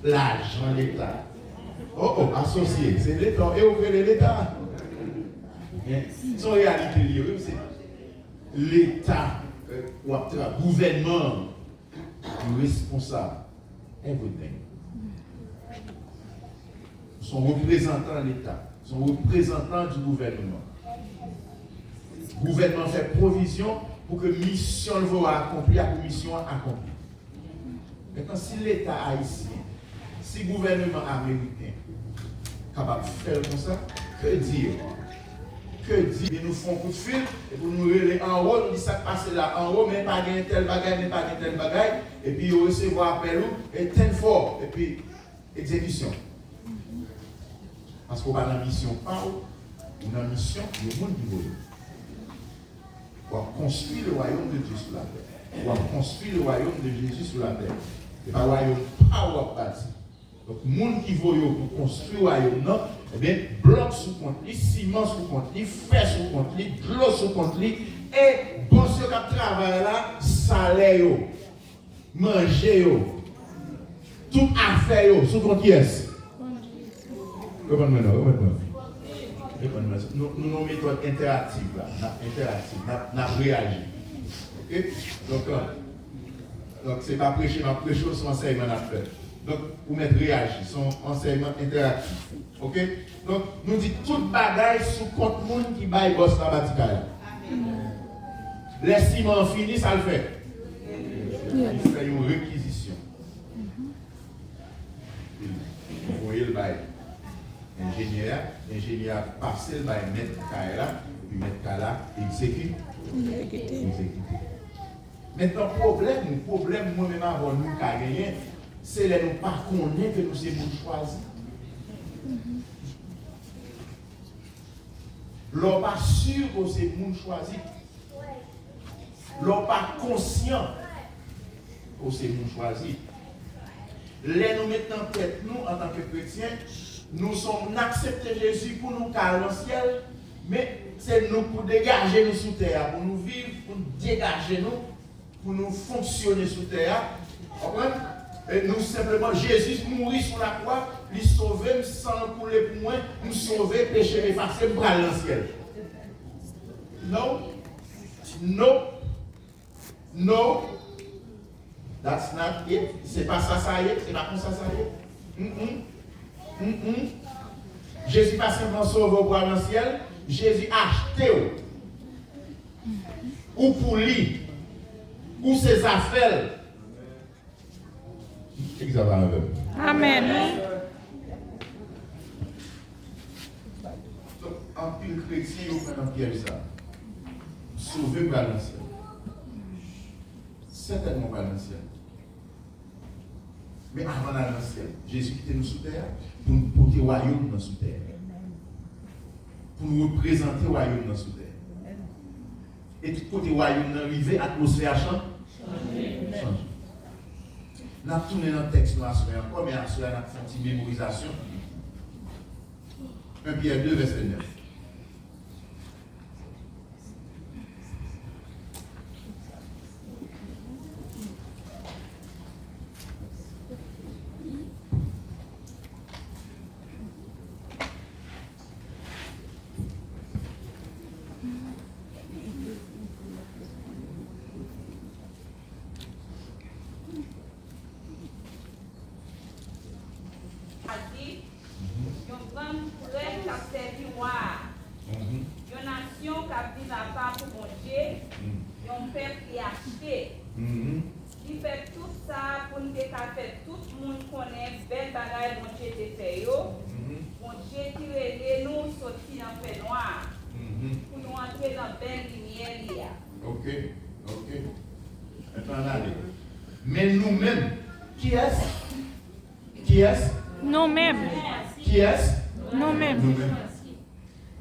l'argent de l'État. Oh, associé, c'est l'État et ouvrir l'État. Son réalité liée, c'est l'État, le gouvernement, responsable. Everything. Son représentant de l'État, son représentant du gouvernement. Le gouvernement fait provision pour que la mission va accomplir, la mission accomplie. Maintenant, si l'État haïtien, si le gouvernement américain est capable de faire comme ça, que dire? Ils nous font un coup de fil et pour nous relayer en haut, nous disent ça passe là en haut, mais pas de tel bagaille, mais pas de tel bagaille, et puis ils recevoir appel et tel fort, et puis exécution. Parce qu'on va dans la mission pas où, ou dans la mission, le monde qui veut. On va construire le royaume de Dieu sur la terre. On va construire le royaume de Jésus sur la terre. Et pas le royaume pas où on bâti. Donc, le monde qui veut pour construire le royaume, non, eh bien, bloc sous compte, ciment sous compte, fer sous compte, de l'eau sous compte, et bon, ceux qui travaillent là, salaire, manger, toute affaire, sous compte qui est. Nous avons une méthode interactive là, nous avons réagi. Ok? Donc, ce n'est pas prêcher, mais prêcher son enseignement à faire. Donc, vous mettez réagir, son enseignement interactif. Ok? Donc, nous disons toute bagaille sous compte monde qui baille boss la batikaya. Les ciments finis, ça le fait. Il fait une réquisition. Vous voyez le bail. L'ingénieur passe le bail, mettre Kaila, puis mettre Kala, exécute. Maintenant, problème, moi-même avant nous, gagner, c'est les nous pas connaître que nous sommes choisis. L'on pas sûr que c'est nous choisis. L'on pas conscient que c'est nous choisis. Les nous mettons en tête, nous, en tant que chrétiens, nous sommes acceptés Jésus pour nous caler dans le ciel, mais c'est nous pour dégager nous sous terre, pour nous vivre, pour dégager nous, pour nous fonctionner sous terre. Et nous simplement, Jésus mourit sur la croix, il sauver, sans couler pour moi, nous sauver, péché effacé, bras dans le ciel. No, no, no, that's not it. C'est pas ça, ça y est, c'est pas comme ça, ça y est. Jésus pas simplement sauvé au bras dans le ciel, Jésus a acheté ou pour lui, ou ses affaires. Amen. Donc, en pile chrétien, vous faites un piège ça. Sauver le balancier. Certainement balancier. Mais avant d'aller dans le ciel, Jésus quittait nous sous terre pour nous porter le royaume dans sous terre. Pour nous représenter le royaume dans sous terre. Et tout côté royaume arrivé, l'atmosphère change. Nous avons tourné dans le texte, nous avons encore, mais nous avons fait une mémorisation. 1 Pierre 2, verset 9. Il fait tout ça pour nous faire tout le monde connaît belle bagaille bon Dieu te fait yo. Bon Dieu qui nous sortir dans le fait noir. Pour nous entrer dans belle lumière. Ok. Maintenant allez. Mais nous-mêmes, qui est-ce? Nous-mêmes. Qui est-ce? Nous-mêmes. Nous-mêmes.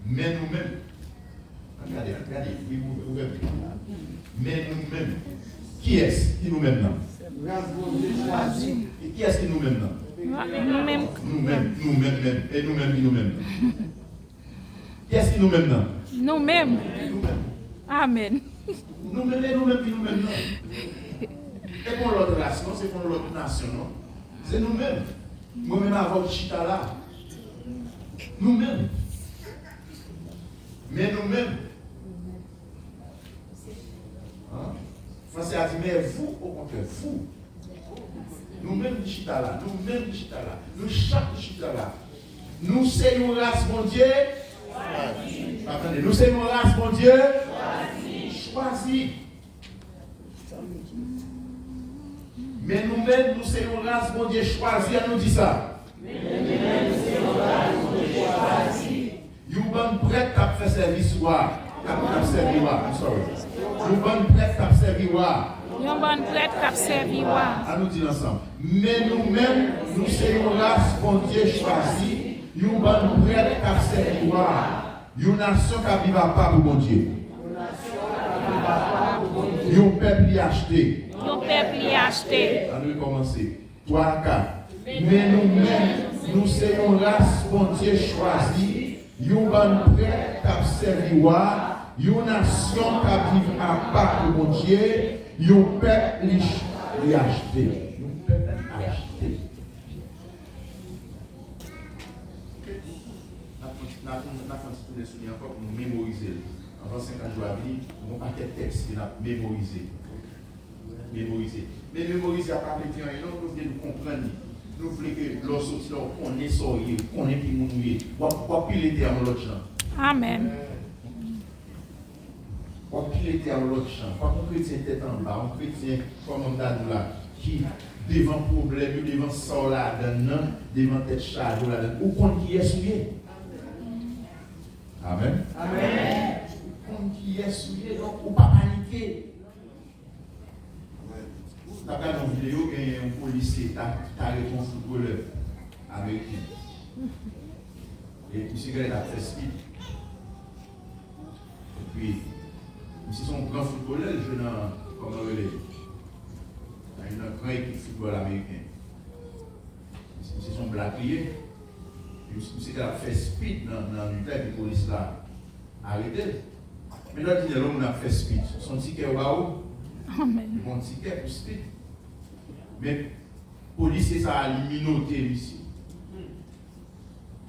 Mais nous-mêmes. Regardez, ouvrez. Mais nous-mêmes. Qui est-ce qui nous-mêmes non? Et qui est-ce qui nous-mêmes non? Nous-mêmes. Nous-mêmes. Et nous-mêmes qui nous-mêmes. Qui est-ce qui nous-mêmes non? Nous-mêmes. Amen. Nous-mêmes et nous-mêmes qui nous-mêmes non. C'est pour l'autre race, non? C'est pour l'autre nation, non? C'est nous-mêmes. Moi-même avant chita là. Nous-mêmes. Mais nous-mêmes. Hein? Français a dit, mais vous, au contraire, vous. Nous-mêmes chita là. Nous-mêmes chita là. Nous chaque chita là. Nous sommes une race, mon Dieu. Attendez, nous sommes une race, mon Dieu. Choisi. Mais nous-mêmes, nous sommes une race, mon Dieu, choisi. À nous dit ça. Nous sommes prêts à faire service. Nous sommes prêts à servir. Yon bon prêtre qui a servi. À nous dire ensemble. Mais nous-mêmes, nous sommes une race, mon Dieu, choisi. Nous sommes prêts à servir. Une nation qui vit à part pour mon Dieu. Un peuple y acheté. Un peuple y acheté. On va commencer. 3 à 4. Mais nous-mêmes, nous sommes une race, mon Dieu, choisie. Nous sommes prêts à servir. Une nation qui vit à part pour mon Dieu. Un peuple y acheté. Un peuple acheté. Nous avons souvenir encore pour nous mémoriser. Avant 50 jours à venir, nous avons pas de texte qui a mémorisé. Mémoriser. Mais mémoriser à part les gens, nous voulons nous comprendre. Nous voulons que lorsque on est sorti, on est qui nous est. Quoi qu'il était à l'autre champ. Amen. Quoi qu'il était à l'autre champ. Quoi qu'on chrétien tête en bas, on chrétien comme on a dit là, qui devant problème, devant ça là, devant tête charge là, ou qu'on qui est souillé. Amen. Amen. Qu'on qui est souillé, donc ou pas paniquer. Dans une vidéo, il y a un policier qui a arrêté un footballeur américain. Et M. Greg a fait speed. Et puis, M. son grand footballeur, je n'ai comme on relève. Il y a une grande équipe de football américain. M. son blacklier. M. Greg a fait speed dans une tête de police là. Arrêté. Mais là, il y a l'homme qui a fait speed. Son ticket au bas haut. Amen. Mon ticket pour speed. Mais le policier, ça a minoté ici.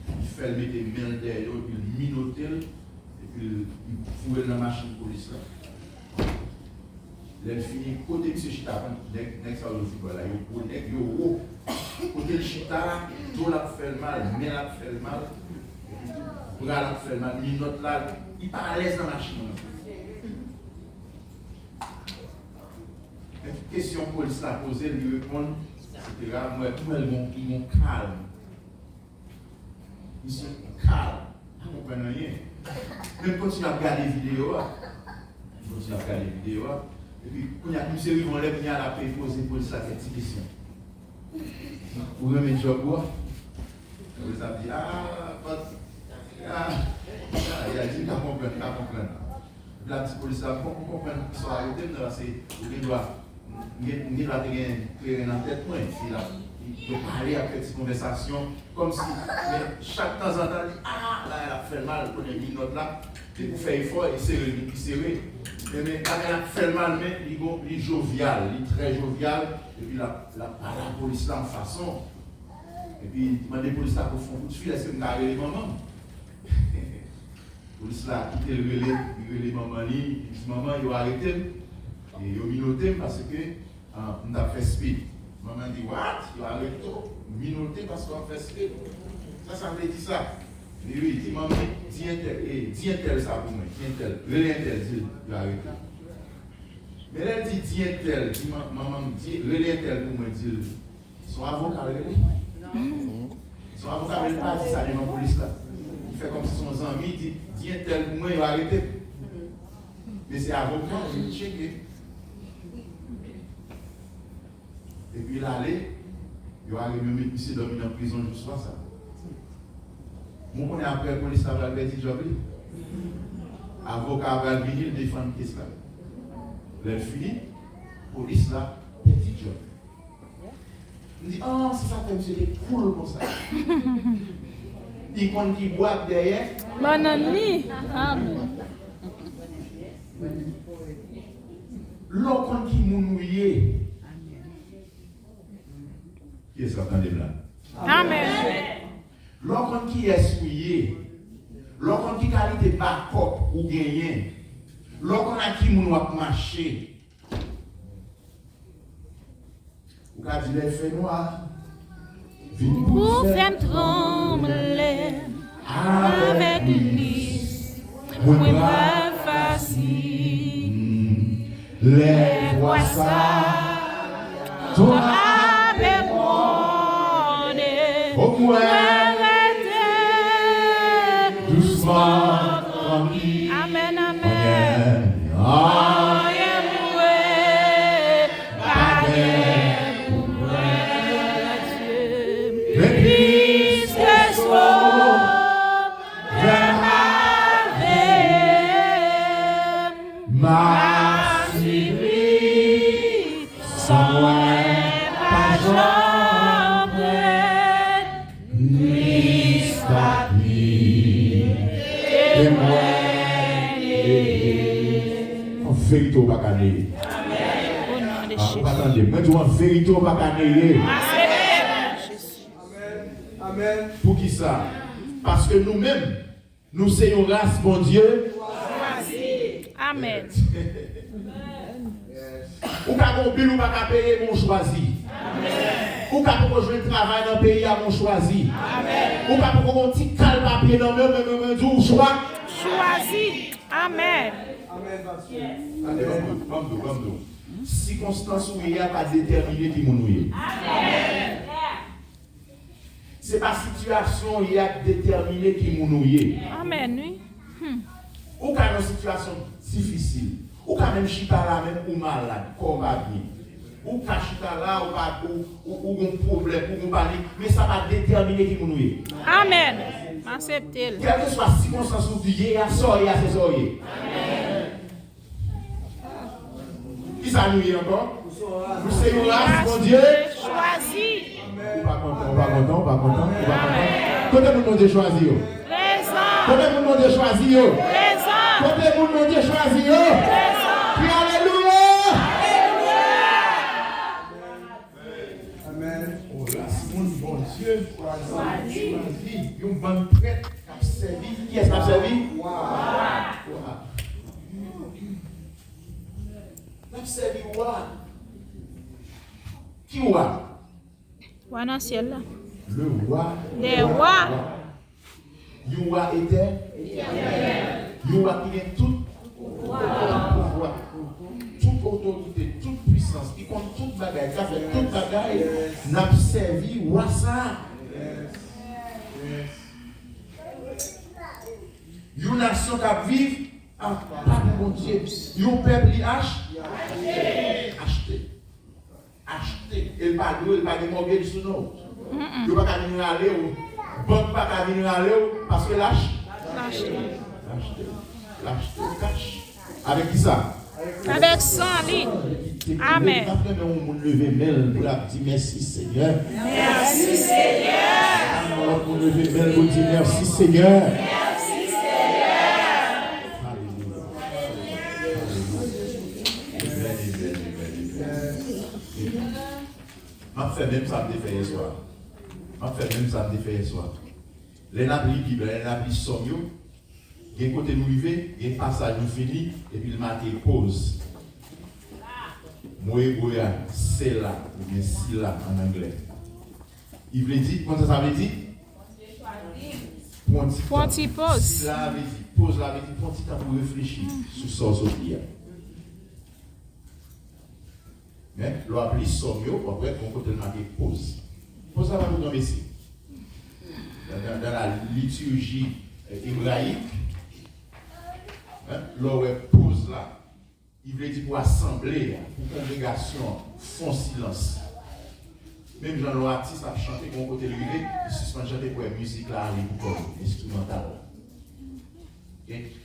Il fait le mettre les mains derrière, puis il minote, et puis il fout dans la machine de police. Il finit côté de ce chita, dès que ça va le football, il haut. Côté le chita, tout l'a fait mal, main l'a fait mal, bras l'a fait mal, minote là, il n'est pas à l'aise dans la machine. Question que la police a posée, lui répond, etc. Moi, ils m'ont calme. Ils sont calmes. Ils ne comprennent rien. Même quand tu as regardé les vidéos, et puis quand il y a plus sérieux, on lève, il y a la paix poser pour ça cette question. Pour remettre le job, on les a dit, il a dit, il a compris. La petite police a compris qu'ils sont arrêtés, c'est doit. Il va créer dans la tête, il peut parler après cette conversation, comme si chaque temps en temps, il dit, là, elle a fait mal, on a mis une note là, et pour faire effort, il est serré. Mais quand elle a fait mal, il est jovial, il est très jovial, et puis la police là en façon, et puis il demande la police là pour faire un coup de fil, est-ce que vous avez les mamans? La police là a quitté le relais, il relais maman, il dit, maman, il a arrêté. Et il a minoté parce que on a fait speed. Maman dit, what? Il a arrêté, minoté parce qu'on a fait speed. Ça veut dire ça. Et oui, il dit, maman, dis un tel ça pour moi, dis un tel. Relais un tel, il a arrêté. Mais elle dit, dis un tel, maman, relais un tel pour moi, dit, son avocat, son avocat, il n'a pas dit ça devant la police là. Il fait comme si son ami dit, dis un tel pour moi, il a arrêté. Mais c'est avocat, il checké. Et puis il allait, il a arrivé mettre M. dormi en prison juste pour ça. Moi, on est après la police, ça va le petit job. Avocat va venir défendre le case là. Le fini, police là, petit job. Il dit, oh, c'est ça que monsieur est cool comme ça. Il compte qui boit derrière. Bon ami. Amen. L'autre qui mounouillé. Qui est-ce qui attend là? Amen. L'on qui est souillé, l'on qui qualité pas cop ou gagné, l'on a qui moun wap marcher. Ou ka dit les faits noirs. Pour faire trembler avec lui, oui, pas facile. Les voix ça, toi Avec moi, au moins, arrêtez. doucement, tranquille. Amen, amen. Ah, vérité au bacané. Attendez, moi je vois vérité au bacané. Amen. Pour qui ça? Parce que nous-mêmes, nous sommes une race, bon Dieu. Amen. Ou ka mon bill ou pas payer mon choisi. Ou ka pour jouer travail dans le pays à mon choisi. Ou ka pour mon petit calme papier dans le même choix. Choisi. Amen. Comme circonstance où il n'y a pas déterminé qui nous est. C'est pas situation où il y a déterminé qui nous est. Amen, oui. Ou quand une situation difficile, ou quand même chita là même ou malade, comme va bien. Ou quand chita là ou un problème, ou un panique, mais ça va déterminer qui nous est. Amen. Acceptez-le. Quelle que soit la circonstance où il y a, c'est ça. Qui ça nous est encore? Nous sommes une race, mon Dieu. Choisi. Pas content. Côté vous demandez choisir. Côté vous demandez choisir. Côté vous demandez choisir. Puis alléluia. Amen. Oh là, mon bon Dieu. Choisi. Une bonne prête qui a servi. Qui est-ce qui a servi? Qui a servi roi? Qui roi? Roi dans le ciel là. Le roi. Les rois. Le roi était. Le roi qui est tout pouvoir, toute autorité, toute puissance, qui compte toute bagaille, qui a fait toute bagaille, n'a servi roi ça. Une nation qui vive en pas de bon Dieu. Un peuple qui acheté. Et il pas de mortgage sur nous. Il ne va pas venir aller ou banque pas venir aller parce que l'acheter cash. Avec qui ça? Avec 100 litres. Amen. On lever mail pour la dire merci Seigneur. Merci Seigneur. On lever mail pour dire merci Seigneur. Je fais même ça me fait hier soir. Les naples Bible, les naples Sommio, il y a un côté nous arrivé, il y a un passage nous fini, et puis le matin pause. Moi, c'est là, ou bien si là en anglais. Il veut dire, comment ça veut dire? Ponti pause. Si là veut dire, pause là veut dire, prends un petit temps pour réfléchir sur ça, sur prière. Mais l'on appelle Sommio, après, on peut marquer pause. Pause, ça va nous donner ici. Dans la liturgie hébraïque, l'on pause là, il veut dire pour assembler, pour congrégation, font silence. Même Jean l'artiste a chanté pour côté levé, il suspend chanter pour la musique là, pour instrumentale.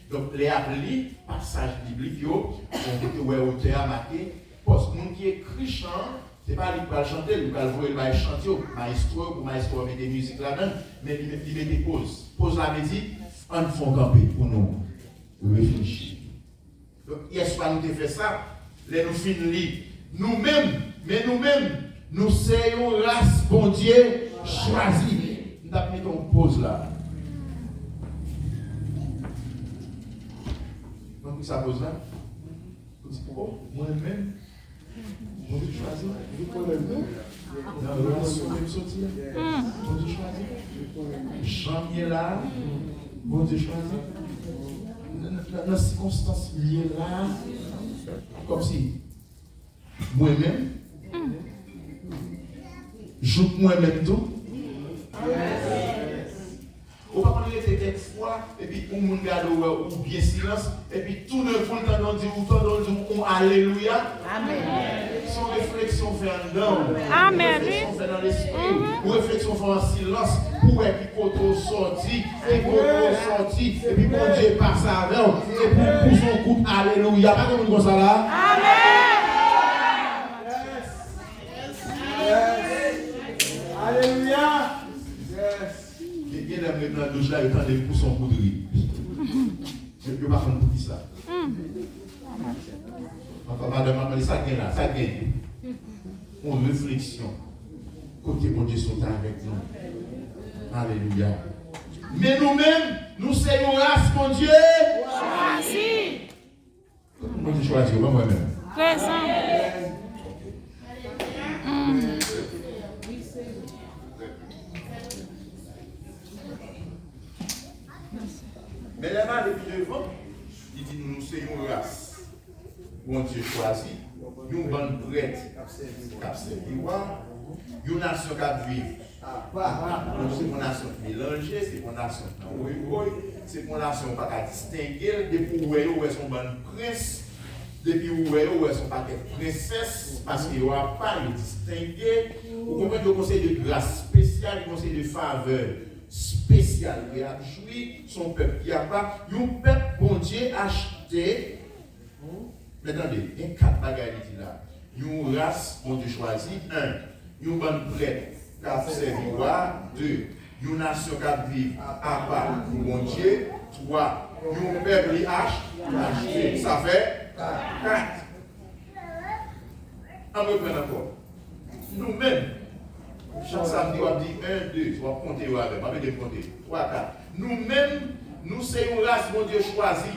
Donc, les appelés, passage biblique, on peut auteur marqué. Parce que qui écrit chant, ce n'est pas lui qui va chanter, lui qui va chanter, maestro met des musiques là-dedans, mais il met des pauses. Pause là, il dit, on fait camper pour nous réfléchir. Donc, hier soir, nous avons fait ça, nous finissons. Nous-mêmes, nous sommes race, bon Dieu, choisi. Nous avons mis ton pause là. Donc, ça pose là. Oh, moi-même, je vais choisir. Dans la relation que je sorti là, bon Dieu choisit. Jean est là, bon Dieu choisit. Dans les circonstances liées là, comme si moi-même, je moi-même tout. On va prendre les textes fois, et puis on me regarde ou bien silence, et puis tout le monde t'entend dire ou alléluia. Amen. Son réflexion fait en dedans. Amen. Réflexion fait dans l'esprit. Ou réflexion fait en silence. Pour et puis quand on sortit, et quand on sortit, et puis mon Dieu passe avec, et pour son coup, alléluia. Pas comme ça là. Alléluia. Il y a des gens qui là, ils attendent pour son coup de riz. Je ne peux pas faire pour ça. Enfin, madame, ça gagne là, ça gagne. Une réflexion. Côté mon Dieu sont avec nous. Alléluia. Mais nous-mêmes, nous sommes une race, mon Dieu. Choisi. Moi, je choisis, moi-même. Présent. Mais les mains depuis devant, il dit nous sommes une race. Bon Dieu choisi, nous bonne prête, cap servir, une nation qui vit. C'est une nation mélangée, c'est une nation c'est une nation pas qu'à distinguer depuis où est son bon prince, depuis où est son paquet princesse, parce qu'il n'y aura pas de distinguer. Vous comprenez le conseil de grâce spéciale, le conseil de faveur spécial qui a joui son peuple qui a pas un peuple bon Dieu acheté. Mais attendez, il y a 4 bagages là. Une race bon Dieu choisi, 1, une bonne prête qui a servi, 2, une nation qui vit à part pour bon Dieu, 3, un peuple qui a acheté. Ça fait 4. On reprend encore. Nous-mêmes, chaque samedi, on dit 1, 2, on va compter, on va compter. 3, 4. Nous-mêmes, nous sommes une race, mon Dieu choisi.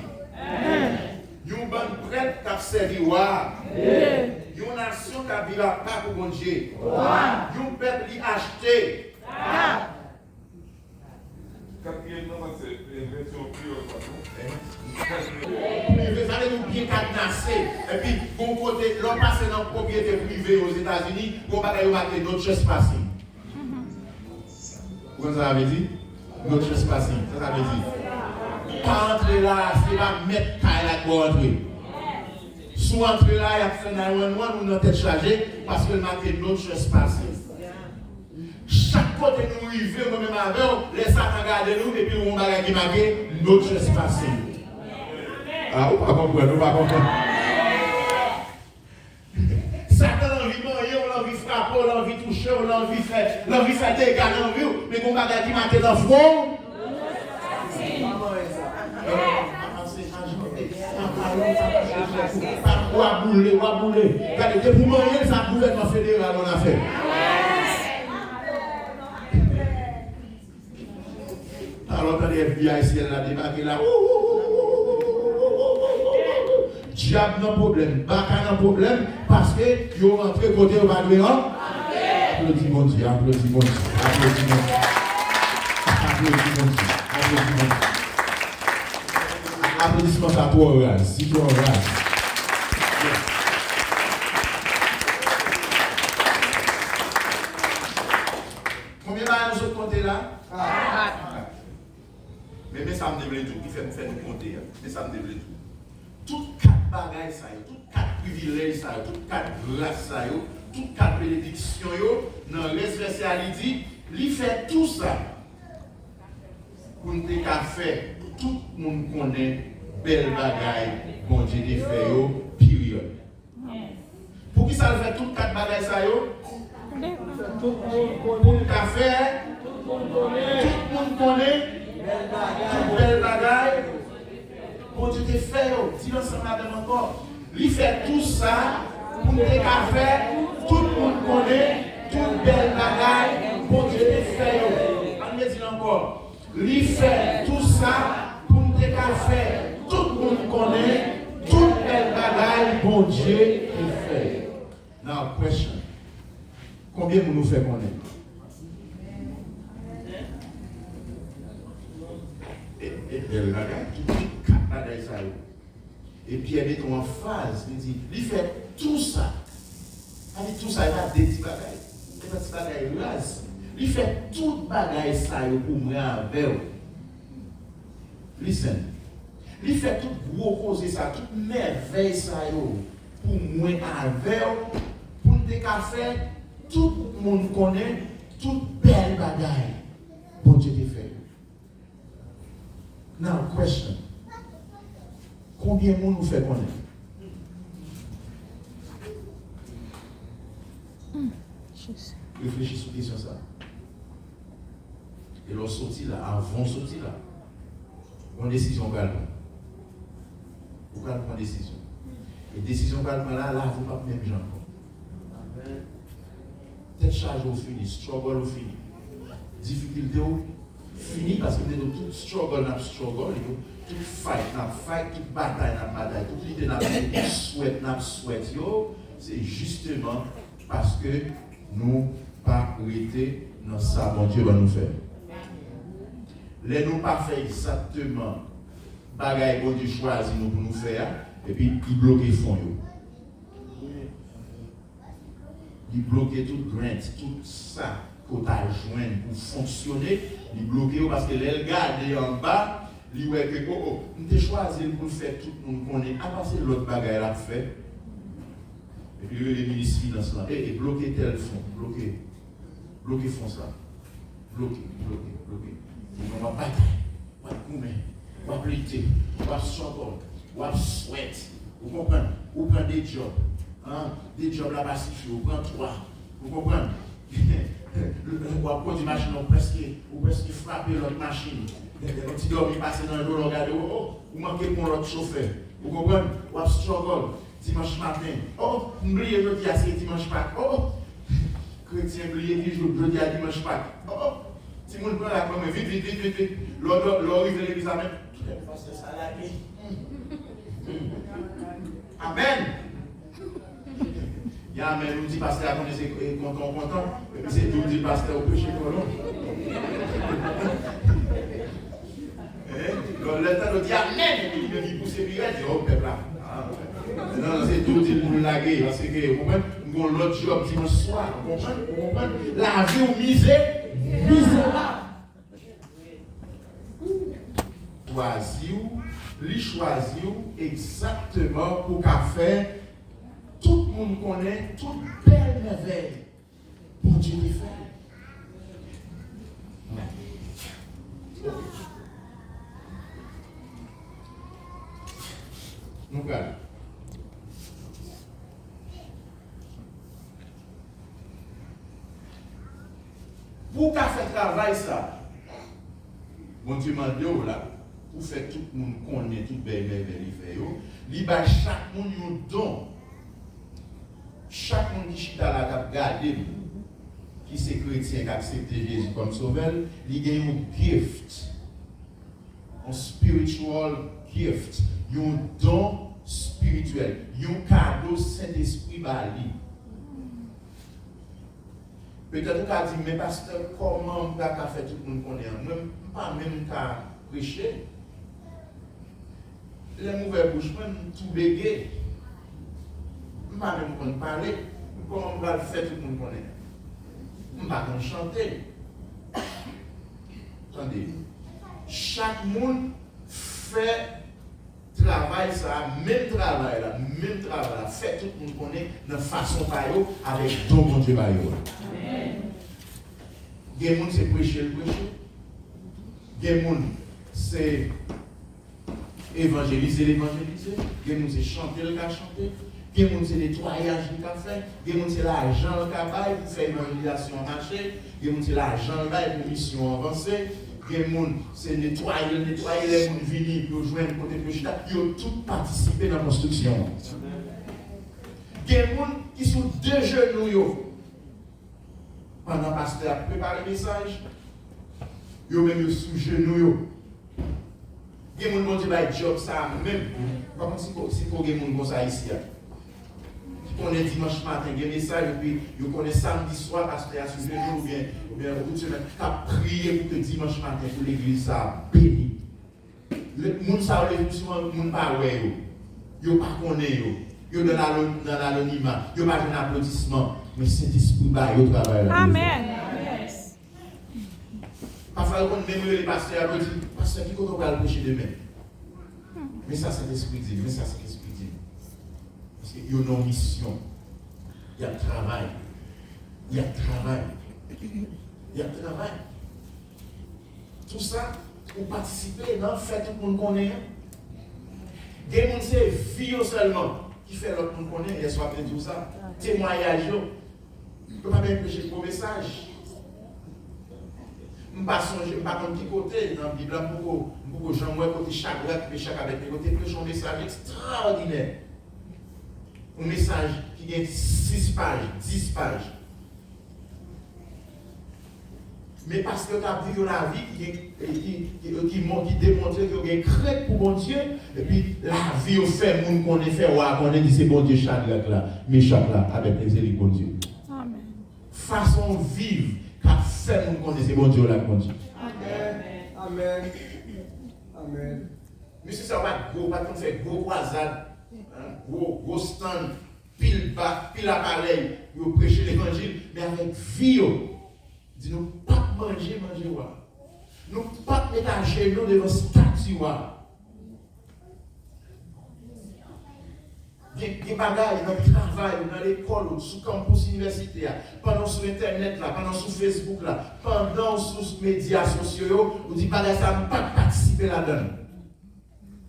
Une bonne prêtre qui a servi. Une nation qui a vécu pas pour mon Dieu. Un peuple qui a acheté. Quatrièmement, c'est une version plus Vous allez nous bien cadenasser. Et puis, bon côté, l'on passe dans la propriété privée aux États-Unis, on va marquer notre trespassing. Vous ça veut dire? Notre trespassing. Ça veut dire? Pas entrer là, c'est pas mettre là pour entrer. Soit entrer là, il y a fait 911 ou notre tête chargée parce que marqué notre trespassing. Chaque côté nous arrivons, nous même avec, les Satan regardent nous et puis on va qui marqué notre trespassing. Ah, on va comprendre, on va comprendre. Satan a envie de manger, on a envie de frapper, on a envie de toucher, on a envie de faire des gars dans la vie, mais qu'on va qui marqué dans le front. Ou à bouler. Regardez, pour manger, ça a gouvernement fédéral, on a fait. Alors, quand les FBI, si elle a débarqué là, diable n'a problème, baka n'a problème, parce que vous rentrez côté au Bagléon. Applaudis mon Dieu, applaudis mon Dieu, applaudis mon Dieu. Applaudis mon Dieu, applaudis mon Dieu. Applaudissements à toi, Oral, si tu Oral. Combien de nous compter là? Mais ça me développe tout, qui fait nous compter. Mais ça me développe tout. Toutes 4 bagages, toutes 4 privilèges, toutes 4 grâces, toutes 4 bénédictions, dans le spécialité, il fait tout ça. Pour nous faire, tout le monde connaît belle bagaille, bon Dieu des fait, période. Pour qui ça fait toutes 4 bagages, pour nous faire, tout le monde connaît. Toute belle bagaille, bon Dieu te fait, dis ensemble avec encore. Il fait tout ça pour nous faire, tout le monde connaît, toute belle bagaille, bon Dieu te encore. Il fait tout ça pour nous faire. Tout le monde connaît, toute belle bagaille, bon Dieu, il fait. Now, question. Combien vous nous fait connaître? Et belle bagaille, tout quatre bagailles ça. Et puis elle est en phase, il dit, il fait tout ça. Il dit tout ça, il va des petits bagailles. Il va des petits bagailles rases. Il fait tout bagaille ça pour moi avec vous. Listen. Il fait tout gros cause ça, toute merveille ça pour moi avec vous. Pour nous faire, tout le monde connaît, toute belle bagaille. Bon Dieu te fait. Now, question. Combien de monde nous fait connaître? Réfléchis sur la question ça. Et l'on sortit là, avant de sortir là, on décision calme. Vous pouvez prendre décision. Et décision calme là, vous ne pouvez pas même gens. Tête charge au fini, struggle au fini. Difficulté au fini parce que nous tout struggle, tout fight, toute bataille, toute l'idée, tout souhait, c'est justement parce que nous pas arrêté dans ça, mon Dieu va nous faire. Les nous pas fait exactement bagaille bon Dieu choisi nous pour nous faire et puis il bloque le fond. Il bloque tout grain, tout ça qu'on a joint pour fonctionner, il bloque parce que les garde en bas, il voit que nous avons choisi pour faire tout le monde connaît, à passer l'autre bagaille à faire. Et puis les ministres finance là, et bloquer tel fond, bloquer fond ça, bloquer. On va battre, on va couper, on va lutter, on va struggle, on va sweat. Vous comprenez? Vous prenez des jobs là-bas, vous prenez 3. Vous comprenez? On va prendre une machine, ou presque frapper l'autre machine. Un petit dormi passer dans le dos, regardez, vous manquez pour l'autre chauffeur. Vous comprenez? Vous avez struggle dimanche matin. Oubliez le qui a c'est dimanche Pâques. Chrétien, oubliez qui joue jeudi à dimanche Pâques. Si vous prenez la première, vite. L'autre arrive à l'examen. Tout est passé ça là. Amen. Il y a un même dit pasteur, on est content. Et puis c'est tout dit pasteur au péché colon. Le temps de dire amen. Et puis il pousse et puis il dit oh peuple là. Non, c'est tout dit pour nous laguer. Parce que vous comprenez, nous avons l'autre job dimanche soir. Vous comprenez? La vie au misérable. Choisir exactement pour qu'à faire. Tout le monde connaît toute belle merveille pour Dieu les fait. Nous regardons. Pour qu'à faire travail ça, mon Dieu m'a dit là, pour faire tout le monde connaît toute belle merveille il fait. Chaque monde un don. Chaque monde qui chita là, qui a gardé, qui c'est chrétien, qui a accepté Jésus comme sauveur, il a un gift, un spiritual gift, un don spirituel, un cadeau Saint-Esprit bali. Peut-être qu'on dit, mais pasteur, comment on a fait tout le monde connaître? Même pas même qu'à prêcher. Les mauvais bouches, tout bégué. Je ne vais pas même parler. Comment on va le faire, tout le monde connaît. Je ne vais pas chanter. Attendez. Chaque monde fait travail, ça, même travail, fait tout le monde connaît de façon payo avec don mon Dieu payo. Des gens c'est prêcher le prêcher. Des gens c'est évangéliser l'évangéliser. Des gens c'est chanter le cas chanter. Des gens c'est nettoyage le cas faire. Des gens c'est l'argent le cas bail pour faire évangélisation marcher. Des gens c'est l'argent le bail pour mission avancer. Des gens c'est nettoyer les gens venir pour joindre côté de chita. Ils ont tout participé dans la construction. Des gens qui sont deux genoux pendant que le pasteur a préparé le message. Yo même yo sous genou yo. Gen moun bon Dieu ba job ça même. Par contre si pour gen moun comme ça ici. Qui connaît dimanche matin, gen message et puis yo connaît samedi soir pasteur a sous genou ou bien toute semaine qu'a prier pour que dimanche matin pour l'église ça béni. Le monde ça le souvent monde pas ouais yo pas connaît yo dans l'anonymat, yo pas un applaudissement mais Saint-Esprit ba yo travail là. Amen. Parfois, on même les pasteurs disent, pasteur, qui compte va le prêcher demain? Mais ça, c'est l'esprit dit. Parce qu'il y a une mission. Il y a travail. Tout ça, pour participer, non, fait tout le monde connaît. Des gens, c'est vie seulement qui fait l'autre monde connaît. Et soit tout ça. Témoignage, il ne peut pas même prêcher le message. Je ne sais pas de quel côté, dans la Bible, pour que j'en vois côté chaque avec les côtés, prêche un message extraordinaire. Un message qui a 6 pages, 10 pages. Mais parce que tu as vu la vie qui démontre qu'il y a une crête pour bon Dieu, et puis la vie au fait, moun qu'on est fait, on est dit c'est bon Dieu chaque là, mais chaque là, avec les élites bon Dieu. Amen. Façon vive. Qu'a fait mon connaître bon Dieu là bon Dieu. Amen. Monsieur ça va gros pas qu'on fait gros croisade, gros stand, pile appareil, pour prêcher l'évangile mais avec vie. Dis nous pas manger wa. Nous pas mettre à genoux devant statue wa. Des bagages dans le travail, dans l'école, sous campus universitaire, pendant sur internet là, pendant sur Facebook là, pendant sur les médias sociaux, vous dites bagages ça ne pas participer là-dedans.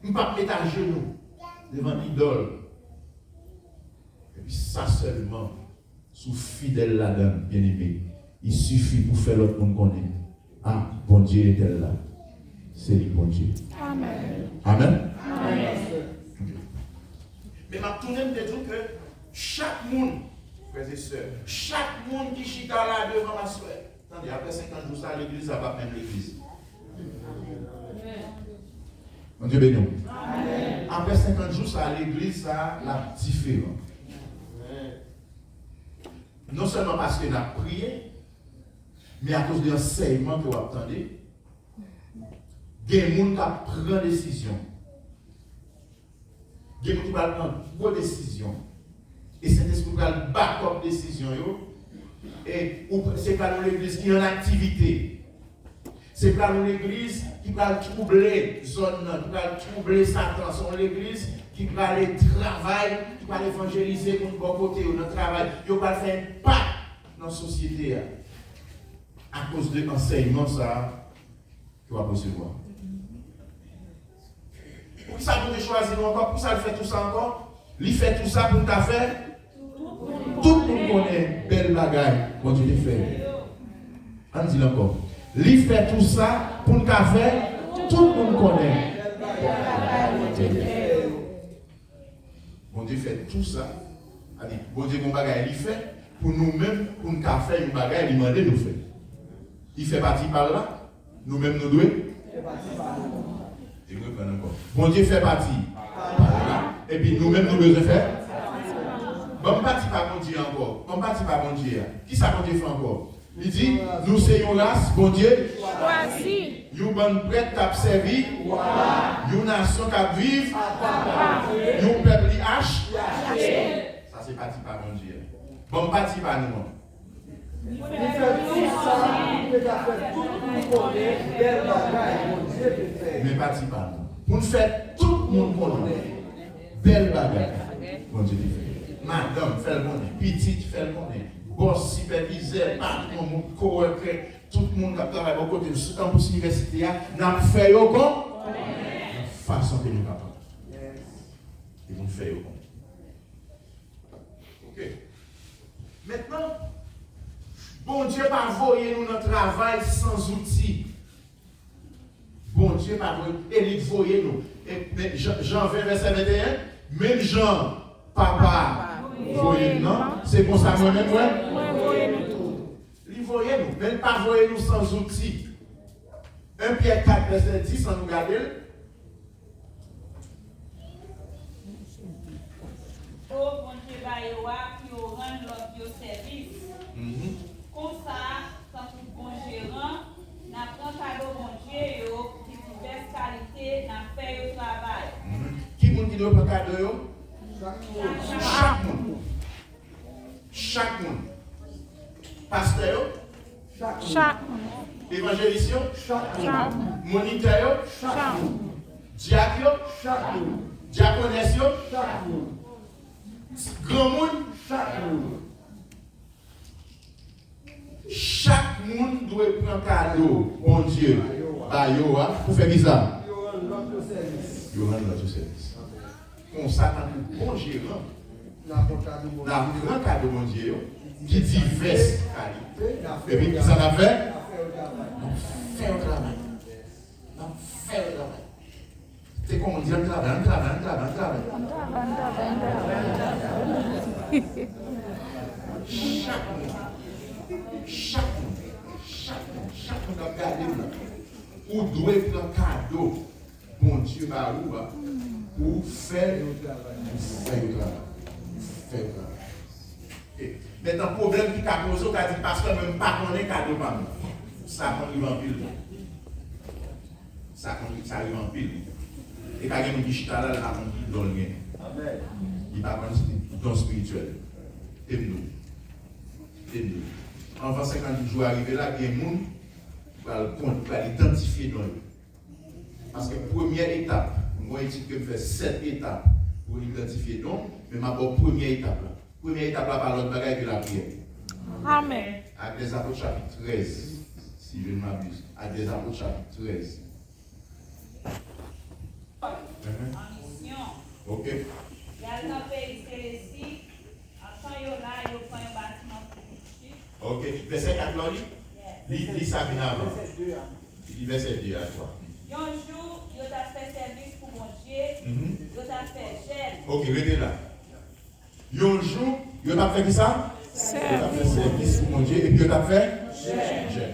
Ne pas mettre à genoux devant l'idole. Et puis ça seulement, sous fidèle là-dedans, bien aimé, il suffit pour faire l'autre monde connaître. Ah, bon Dieu est là. C'est le bon Dieu. Amen. Amen. Amen. Mais ma tournée me dit que chaque monde, frères et sœurs, chaque monde qui chita là devant ma soeur, attendez, après 50 jours, ça à l'église, ça va même l'église. Mon Dieu béni. Après 50 jours, ça à l'église, ça la différent. Non seulement parce qu'on a prié, mais à cause de l'enseignement que vous attendez, il y a des gens qui prennent des décisions. Il y a des gens qui prennent une décision. Et cet esprit va battre une décision. Et c'est pas dans l'église qui est en activité. C'est pas dans l'église qui va troubler la zone, qui va troubler Satan. C'est l'église qui va aller travailler, qui va évangéliser pour le bon côté ou notre travail. Il va faire un pas dans la société. À cause de l'enseignement, ça, tu vas recevoir. Pour ça, vous choisir encore, pour ça, il fait tout ça encore. Il fait tout ça pour ta faire. Tout le monde connaît belle bagaille, quand tu le fais. On dit encore. Il fait tout ça pour ta faire. Tout le monde connaît. Bon Dieu fait tout ça. Bon Dieu, mon bagaille, il fait pour nous-mêmes, pour nous faire une bagaille, il demande de nous faire. Il fait partie par là. Nous-mêmes, nous devons. Bon Dieu fait partie par là. Et puis nous-mêmes, nous devons faire. Bon partie par bon Dieu encore. Bon partie par bon Dieu. Qui ça bon Dieu fait encore? Il dit, nous sommes une race, bon Dieu. Choisi. Nous sommes prêts à servir. Nous nation qui vivent. Nous peuple qui hache. Ça c'est parti par bon Dieu. Bon parti par nous. Il fait tout ça, il fait tout le monde connaît, belle bagaille, mon Dieu peut faire. Mais parti par nous. Pour nous faire tout le monde connaît. Belle bagaille. Mon Dieu peut faire. Madame, fait le connaît. Petite, fait le connaît. Boss, superviseur, patron, coworker, tout le monde qui travaille au côté de ce campus universitaire, n'a fait au compte. De façon que nous capables. Et vous faites au compte. Ok. Maintenant, bon Dieu pas envoyé nous notre travail sans outils. Bon Dieu pas envoyé nous. Et Jean 20, verset 21, même Jean, papa, voyez non, c'est pour ça moi-même, ouais. Il voyait nous, même pas voyez nous sans outils. 1 Pierre 4, verset 10, on nous regarde. Oh, bon Dieu, qui rend leur service. Comme ça, quand vous bon gérant, n'a pris cadeau bon Dieu, qui diverses qualités, n'a fait le travail. Qui vous dit de prendre cadeau? Chaque monde. Chaque monde. Pasteur, Chaque. évangéliste, Chaque monde. moniteur, Chaque monde. diacre, Chaque monde. diaconesse, Chaque monde. grand monde. Chaque monde. Chaque monde doit prendre cadeau, bon Dieu. Pour faire qui ça? Yo rend notre service. Yo rend notre service. Comme ça, quand nous bon gérant, N'a pas cadeau bon la Dieu. grand cadeau bon Dieu, qui diverses qualités. N'a Et puis, fait ça l'a fait? N'a fait le travail. Faire le travail. Non, faire le travail. C'est comme on dit, un travail. Chaque monde a gardé là. Ou doit prendre cadeau, bon Dieu, bah, ou, pour faire le travail. Et maintenant, le problème qui a posé, qui a dit, parce que même pas qu'on est cadeau, pas moi. Ça arrive en pile. Ça arrive en pile. Et quand il y a un chita là, là, on donne rien. Amen. Il va prendre un don spirituel. Et nous. Enfin, 50 jours arrivé là, il y a des gens qui va identifier dans eux. Parce que première étape, moi, je dis que je fais 7 étapes pour identifier donc, mais ma première étape là. Première étape là, par l'autre bagaille que la prière. Amen. Actes des Apôtres chapitre 13, si je ne m'abuse. Actes des Apôtres chapitre 13. En mission. Ok. Il y a dans le pays céleste, en temps là, il y a un bâtiment public. Ok. Verset 4 là, lis ça bien avant. Verset 2 à toi. Un jour, il a fait service pour mon Dieu, il a fait gel. Ok, restez là. Un jour, il a fait qui ça? Il a fait service pour mon Dieu et puis il a fait gel.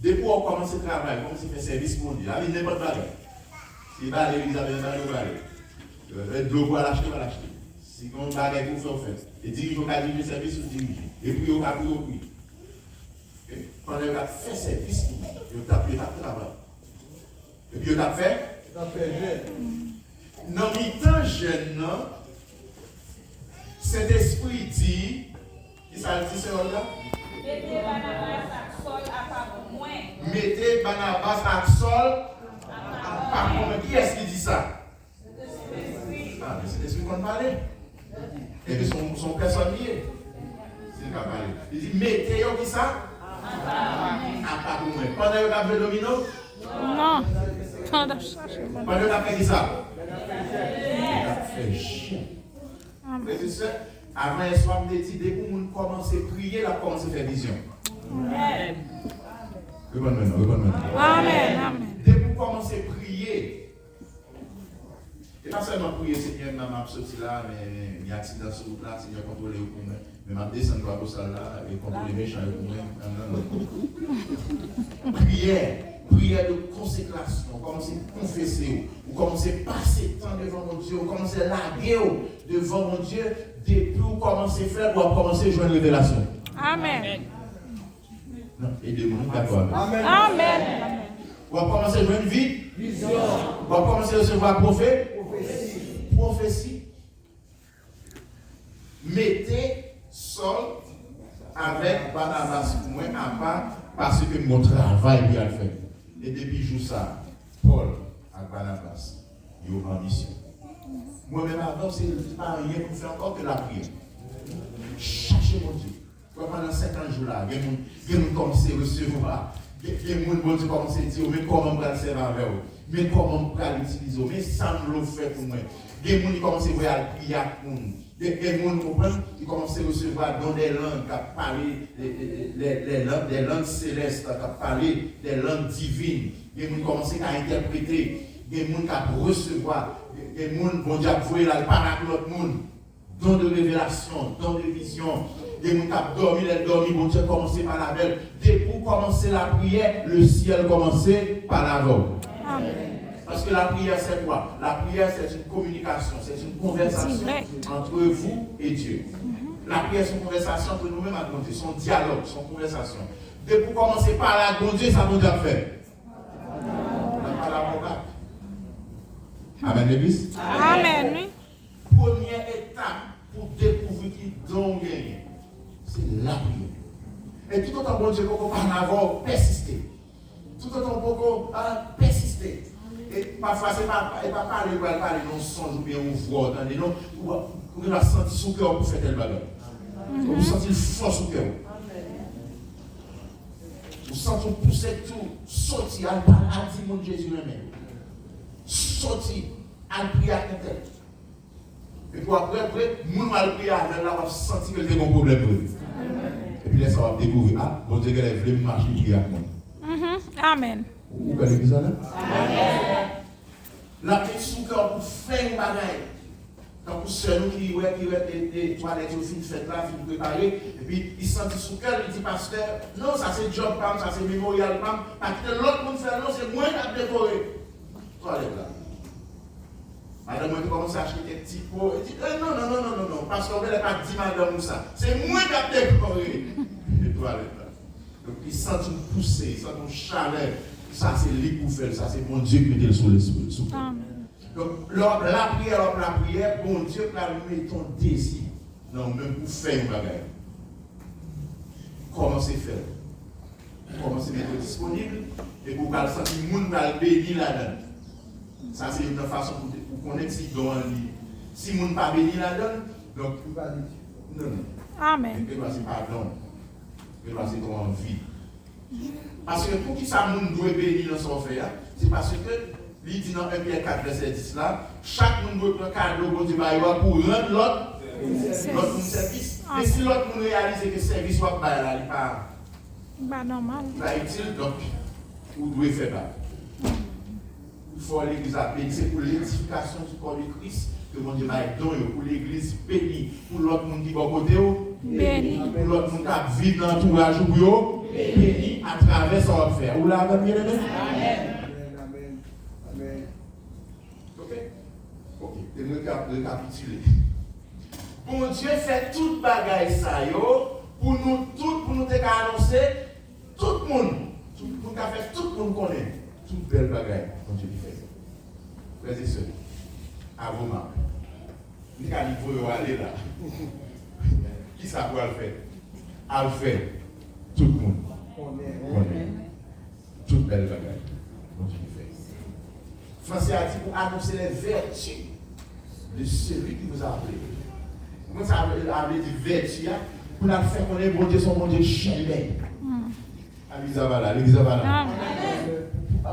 Depuis qu'on commence le travail, comme si fait service pour mon Dieu, il n'y a pas de valeur. Si va aller, il va aller, de l'eau pour l'acheter, va l'acheter. Si on va aller pour faire, fait. Et dirige au cadre du service, ou dirige. Et puis au cadre du prix. Quand il a fait service, il a fait travail. Et puis il a fait? N'a fait jeune. Dans le temps jeune, cet esprit dit, qui ça dit ce là? Mettez Barnabas à sol à pas pour moi. Mettez Barnabas à sol à pas pour moi. Qui est-ce qui dit ça? Ah, mais c'est l'esprit qu'on parlait. Et puis son personne liée. C'est le cas parler. Il dit, mettez yo qui ça? À pas pour moi. Pendant que vous avez le domino? Non. Pendant chercher. Pendant que vous avez fait ça? Il a fait chier. Frères et sœurs, avant le soir, je me dis, dès que vous commencez à prier, là, commencez à faire vision. Amen. Reprends maintenant. Amen. Dès que vous commencez à prier, et pas seulement prier, Seigneur, je suis sorti là, mais il y a un accident sur route là, Seigneur, contrôlez pour moi. Mais je descends dans la salle là, et contrôler les méchants pour moi. Prière de consécration, commencez à confesser, vous commencez à passer temps devant mon Dieu, vous commencez à laguer devant mon Dieu, depuis vous commencez à faire, vous commencez à jouer une révélation. Amen. Non, aidez-moi, d'accord. Amen. Amen. Vous commencez à jouer une vie, Vision. vous commencez à recevoir prophète, Prophétie. prophétie. Mettez Saul avec Barnabas pour moi à part parce que mon travail lui a fait. Et depuis jour ça, Paul avec Barnabas, il est en mission. Moi-même avant, c'est pas rien pour faire encore que la prière. Cherchez mon Dieu. Pendant 50 jours là, il y a des gens qui commencent à recevoir. Il y a des gens qui commencent à dire, mais comment on va le servir avec eux? Mais comment on va l'utiliser? Mais ça me le fait pour moi. Il y a des gens qui commencent à prier pour nous. Il y a des gens qui commencent à recevoir dans des langues, qui parlent des langues célestes, qui parlent des langues divines. Il y a des gens qui commencent à interpréter. Il y a des gens qui recevoir. Il y a des gens qui vont dire, vous voyez là, le parle avec l'autre monde. Don de révélation, don de vision. des gens qui ont dormi, les dormi, bon Dieu commencer par la belle. Dès pour commencer la prière, le ciel commençait par la voix. Parce que la prière, c'est quoi? La prière, c'est une communication, c'est une conversation entre vous et Dieu. La prière, c'est une conversation entre nous-mêmes et Dieu, son dialogue, son conversation. Dès pour commencer par la bon Dieu, ça nous a fait. On n'a pas l'avocat. Amen, l'église. Amen, oui. Première étape pour découvrir qui don gagne, c'est la prière. Et tout autant bon Dieu qu'on va en avoir persisté. Tout autant bon qu'on persister. Et parfois, c'est pas parler non songe ou bien on voit, attendez, non, on va sentir son cœur pour faire tel bagage. On sentir une force au cœur. On sent qu'on pousse tout, sortir, à dire mon Jésus lui-même. Sortir, à prier à la tête. Et puis après, nous allons prier à la on va sentir que c'est un problème. Et puis là, ça va découvrir, bon Dieu, qu'elle voulait marcher prier avec moi. Amen. Vous connaissez ça là? Amen. La personne qui a fait un bagage. Quand vous savez qui des toilettes au fin fait là, fin préparé, et puis il sentit sous cœur, il dit pasteur, non, ça c'est job pam, ça c'est mémorial pam, parce que l'autre monde fait non, c'est moi qui a décoré. Toilette là. Madame, moi, commence à acheter des petits pots, et dit non, parce qu'on ne va pas dire madame ça. C'est moi qui a décoré les toilettes là. Donc il sent une poussée, il sent une chaleur. Ça c'est lui pour faire, ça c'est mon Dieu qui met le sous l'esprit. Donc la prière, bon Dieu met ton désir. Non, même pour faire un bagage. Commencez à faire. Commencez à mettre disponible et pour qu'elle sente que le monde va le bénir là-dedans. Ça c'est une façon pour connaître si don en lui. Si le monde ne va pas bénir là-dedans, donc non. Amen. Et c'est pas don. Et c'est ton envie. Parce que pour qui ça monde doit bénir dans son fait, c'est parce que il dit dans 1 Pierre 4, verset 10 là, chaque monde doit prendre cadeau pour Dieu pour rendre l'autre service. Mais si l'autre monde réalise que le service soit pas là, il pas normal. Pas utile, donc vous devez faire ça. Il faut l'église à bénir, c'est pour l'édification du corps de Christ que mon Dieu va être don pour l'église bénie, pour l'autre monde qui va côté béni, pour l'autre monde qui vit dans l'entourage béni à travers son affaire. Vous l'avez bien aimé? Amen. Ok, de récapituler. Bon Dieu fait toute bagaille ça yo pour nous tous, pour nous annoncer tout le monde, pour faire tout le monde connaît toute belle bagaille bon Dieu fait. Frères et sœurs, à vos mains. Nous allons aller là. Qui ça pour le faire? À le faire. Tout le monde connaît toute belle bagaille bon Dieu fait. Français a dit pour annoncer les vertus de celui qui vous a appelé. Comment ça veut dire vertu? Pour la faire connaître bon Dieu, son bon Dieu chaleur. L'église va là.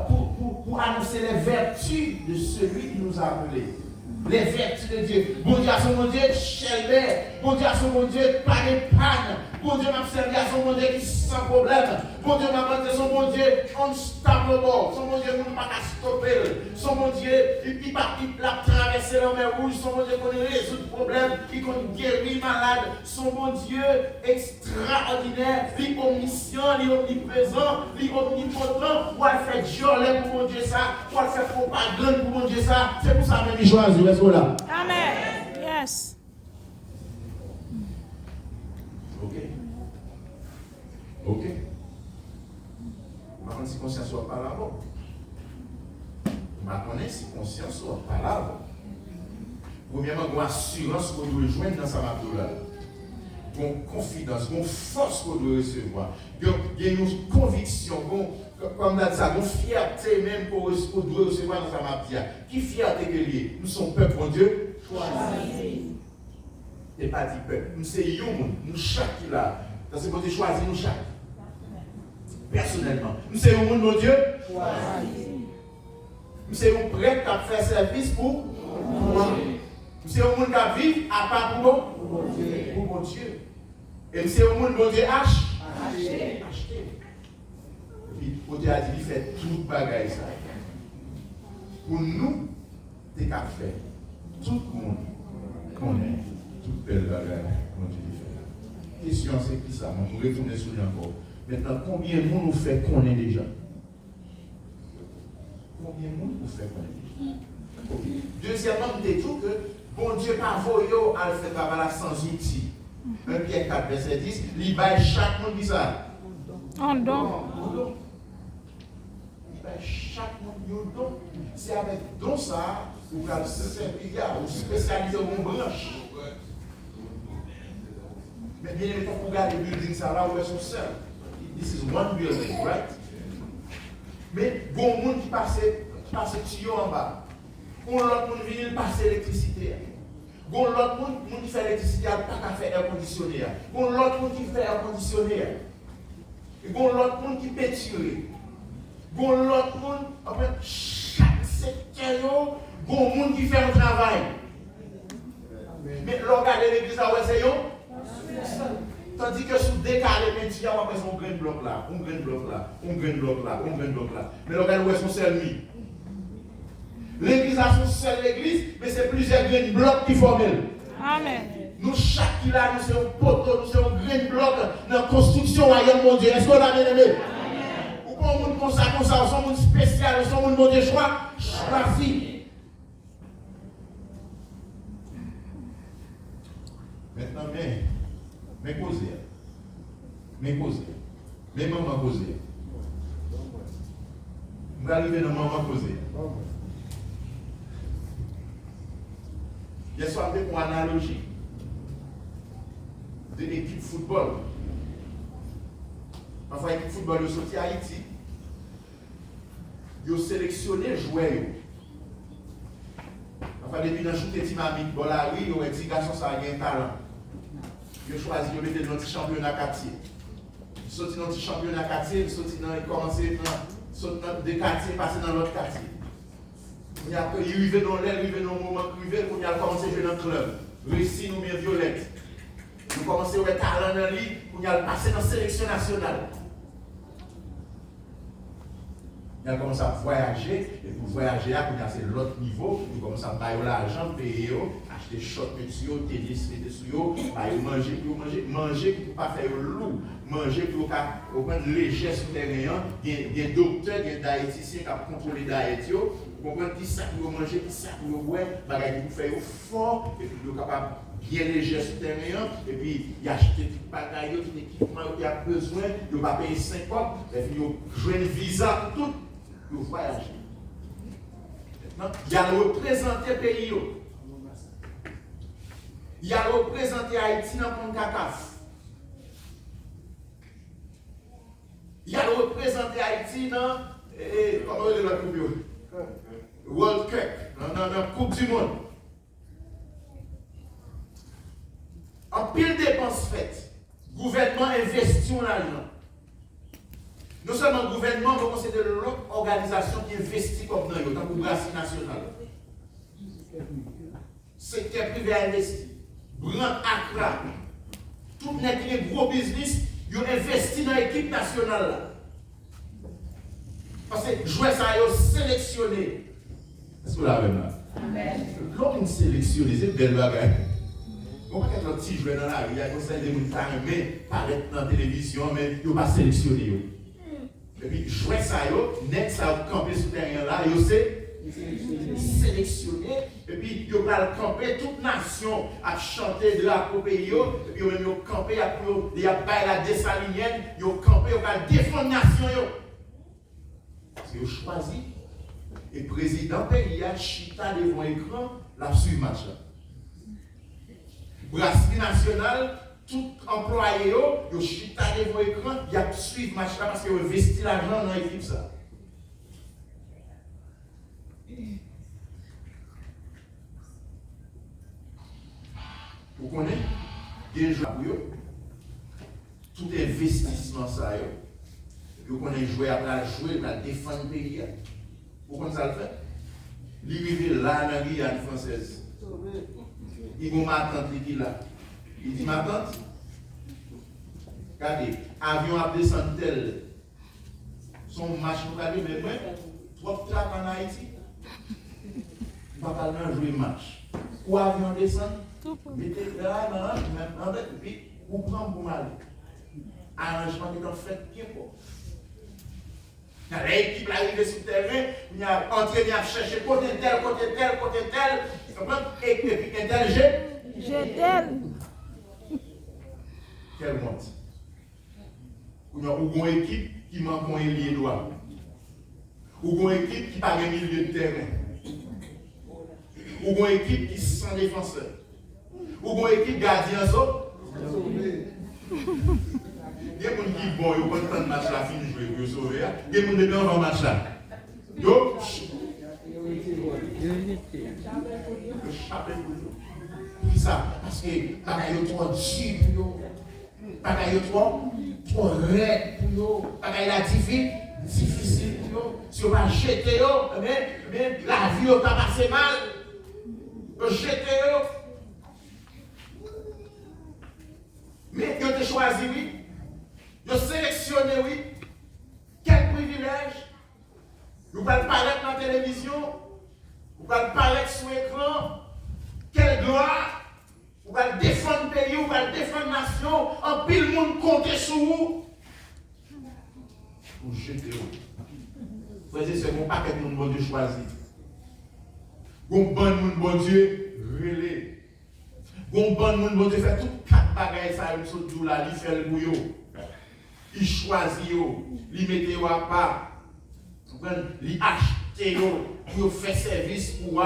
Pour annoncer les vertus de celui qui nous a appelés. Les vertus de Dieu. Bon Dieu a son bon Dieu chaleur. Bon Dieu a son bon Dieu pas de panne. Bon Dieu m'a servi à son bon Dieu qui sans problème. Bon Dieu m'a montré son bon Dieu unstoppable. Son bon Dieu ne pas stopper. Son bon Dieu, il a traversé la mer rouge. Son bon Dieu connaît résoudre le problème. Il connaît guérir malade. Son bon Dieu extraordinaire. Il est omniscient, il est omniprésent, il est omnipotent. Pour faire joie pour mon Dieu ça. Pour faire propagande pour mon Dieu ça. C'est pour ça que je choisis. Est-ce que là? Amen. Yes. Ok. Je ne sais pas si conscience soit pas là-bas. Je connais si conscience soit pas là-bas. Premièrement, une assurance qu'on doit joindre dans sa là. Une confidence, une force qu'on doit recevoir. Il y a une conviction, comme on a dit ça, une fierté même qu'on doit recevoir dans sa matière. Qui fierté que lié? Nous sommes peuple, mon Dieu, choisi. Et pas dit peuple. Nous sommes nous chaque là. Dans ce côté choisi, nous chaque. Personnellement. Nous sommes un monde, mon Dieu, choisi. Nous sommes prêts à faire service pour moi. Nous sommes un monde qui vit à part pour mon Dieu. Et nous sommes un monde, mon Dieu, acheté. Et puis, mon Dieu a dit, il fait tout bagaille ça. Pour nous, c'est qu'à faire. Tout le monde connaît toute belle bagaille, mon Dieu fait. question, c'est qui ça? On va retourner sur lui encore. Maintenant, combien de monde nous fait connaître déjà? Combien de monde nous fait connaître déjà? Okay. Deuxièmement, nous disons que bon Dieu pas voyé à le faire travailler sans outil. 1 Pierre 4, verset 10, il baille chaque monde qui ça? En don. Il baille chaque monde un don. C'est avec don ça, ou quand c'est un ou spécialisé en branche. Mais bien évidemment, pour regarder le building, ça là où ils sont seuls. This is one building, right? Mais bon monde qui passe tuyau en bas. Bon l'autre monde vient passer l'électricité. Bon l'autre monde qui fait l'électricité, il n'a pas qu'à faire air conditionné. Bon l'autre monde qui fait air conditionné. Bon l'autre monde qui peinture. Bon l'autre monde, après chaque secteur, bon monde qui fait un travail. Mais regardez l'église à c'est tandis que sous décalé peinture, on va faire un grain de bloc là, un grain de bloc là, un grain de bloc là, un grain de bloc là. Mais regardez où est son seul nuit. L'église a son seul église, mais c'est plusieurs grains de blocs qui forment. Amen. Nous, chaque là, nous sommes un poteau, nous sommes un grain de bloc dans la construction royaume mon Dieu. Est-ce qu'on a bien aimé? Ou pas un monde comme ça, on sommes un monde spécial, on sommes un monde de choix, choisi. Maintenant, mais causer. Mais maman causer. On va arriver dans maman causer. Hier soir, pour une analogie de l'équipe de football. Parfois, l'équipe de football est sortie à Haïti. Ils ont sélectionné les joueurs. Parfois, depuis dans le shoot de Timamik, bon là, oui, ils ont dit garçon, ça a un talent. Ils ont choisi de mettre dans le championnat quartier. Ils sont dans le championnat quartier, ils commencé dans des quartiers, passer dans l'autre quartier. Il arrive dans l'air, il arrive dans le moment privé, il a commencé à jouer dans le club. Réussi ou bien violette. Il a commencé à avoir talent dans lui, il a passé dans la sélection nationale. Il a commencé à voyager, et pour voyager, c'est l'autre niveau, il commence à payer l'argent, payer, acheter short sur tennis sur manger pour ne pas faire lourd, manger pour prendre léger sur le terrain. Il y a des docteurs, des diététiciens qui contrôlent d'Haïti. Vous comprenez qui ça pour manger, qui ça pour boire, bagaille pour faire fort, et puis vous êtes capable bien léger sur le terrain, et puis il a acheté tout le bagaille, tout l'équipement qu'il a besoin, il va payer 5 fois, et puis il jouer un visa pour tout, il voyage. Maintenant, il a représenté le pays. Il a représenté Haïti dans le CACAF. Il a représenté Haïti dans comment on dit la coupe World Cup, dans la Coupe du Monde. En pile dépenses faites, le gouvernement investit en l'argent. Non seulement le gouvernement, mais c'est de l'autre organisation qui investit comme dans le temps pour Brasserie nationale. Secteur privé investi. Brand Accra. Tout les gros business, ils ont investi dans l'équipe nationale. Parce que jouer ça, ils ont sélectionné. Est-ce que vous l'avez là? L'homme sélectionné, c'est belle bagaille. On va être un petit joueur dans la rue, il y a des gens qui paraître dans la télévision, mais ils n'ont pas sélectionné. Et puis, jouer ça, net ça camper sur le terrain là, ils ont sélectionné. Et puis, ils ont camper toute nation à chanter de la pays, et puis ils ont campé, ils ont la dessalinienne, ils ont campé, ils ont défendre la nation. Parce qu'ils ont choisi. Et le président pays a chita devant l'écran, la suivi match. Brasserie nationale, tout employé, ils ont chita devant l'écran, ils ont suivi match là parce qu'ils ont investi l'argent dans l'équipe. Ça. Vous connaissez? Des joueurs, tout investissement, ça. Vous connaissez jouer à jouer, à défendre le pays. Vous connaissez ça le fait? Il est là dans la Guyane française. Il dit ma tante qui est là. Il dit ma tante, regardez, avion a descendu tel. Son match pour aller, mais moi, trop de trappe en Haïti. Je ne vais pas jouer match. Ou avion descend, mettez là, même en fait, puis ou prendre pour mal. Arrangement qui est fait bien pour. Il y a l'équipe qui arrive sur le terrain, il y a entraîné à chercher côté tel, et puis un tel J'ai tel. Quelle monte. Il y a une équipe qui manque un ailier droit. Ou une équipe qui n'a pas de milieu de terrain. Ou une équipe qui est sans défenseur. Ou une équipe gardien ça. Il y a des gens qui vont, ils vont prendre le match là, finir jouer, pour sauver. Il y a des gens qui vont dans le match là. Yo! Qui ça? Parce que bagaille trop dur pour yo. Bagaille trop raide pour yo. Bagaille difficile pour yo. Si on va jeter yo, mais la vie on t'a passé mal. Jeter yo. Mais yo te choisi oui. Yo sélectionné oui. Quel privilège. Vous pouvez paraître dans la télévision. Vous pouvez paraître sur l'écran. Quelle gloire! Vous allez défendre le pays, vous allez défendre la nation, en pile le monde compte sur vous. Vous jetez vous. Frères et sœurs, mon paquet de monde bon Dieu choisi. Bon monde bon Dieu relais. Bon monde bon Dieu fait tout quatre bagages ça il saute tout là, il fait le bouillon. Il choisit yo, il mette yo à part. Il achète yo. Il fait service pour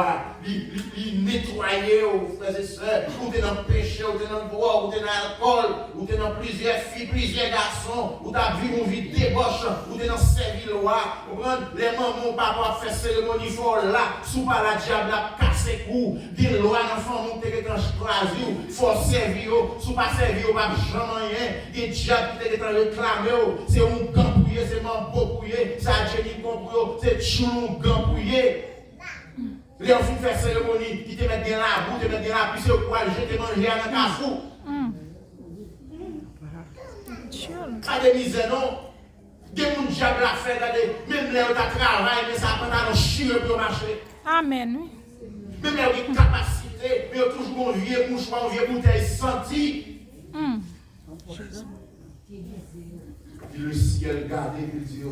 il nettoyer aux frères et sœurs, ou t'es dans le péché, ou t'es dans le drogue, ou t'es dans l'alcool, ou t'es dans plusieurs filles, plusieurs garçons, ou t'as vu une vie débauche, ou t'es dans service loi, les mamans, papa fait cérémonie fort là, sous par la diable a cassé cou, des lois d'enfants monter que t'en choisi, faut servir, sous pas servir, pas jamais rien, des diables qui t'en réclamé, c'est un gampouillé, c'est un beau pouillé, c'est un génie compouillé, c'est chou gampouillé. Les enfants font cérémonie, qui te mettent dans la boue, te mettent dans la puce, ou quoi, je te manger à un cafou. Pas de misère, non. Des gens qui ont fait, même les gens qui travaillent, mais ça prend un chien pour marcher. Amen. Même les gens qui ont capacité, mais ils ont toujours un vieux mouchoir, un vieux bouteille senti. Et le ciel garde, il dit,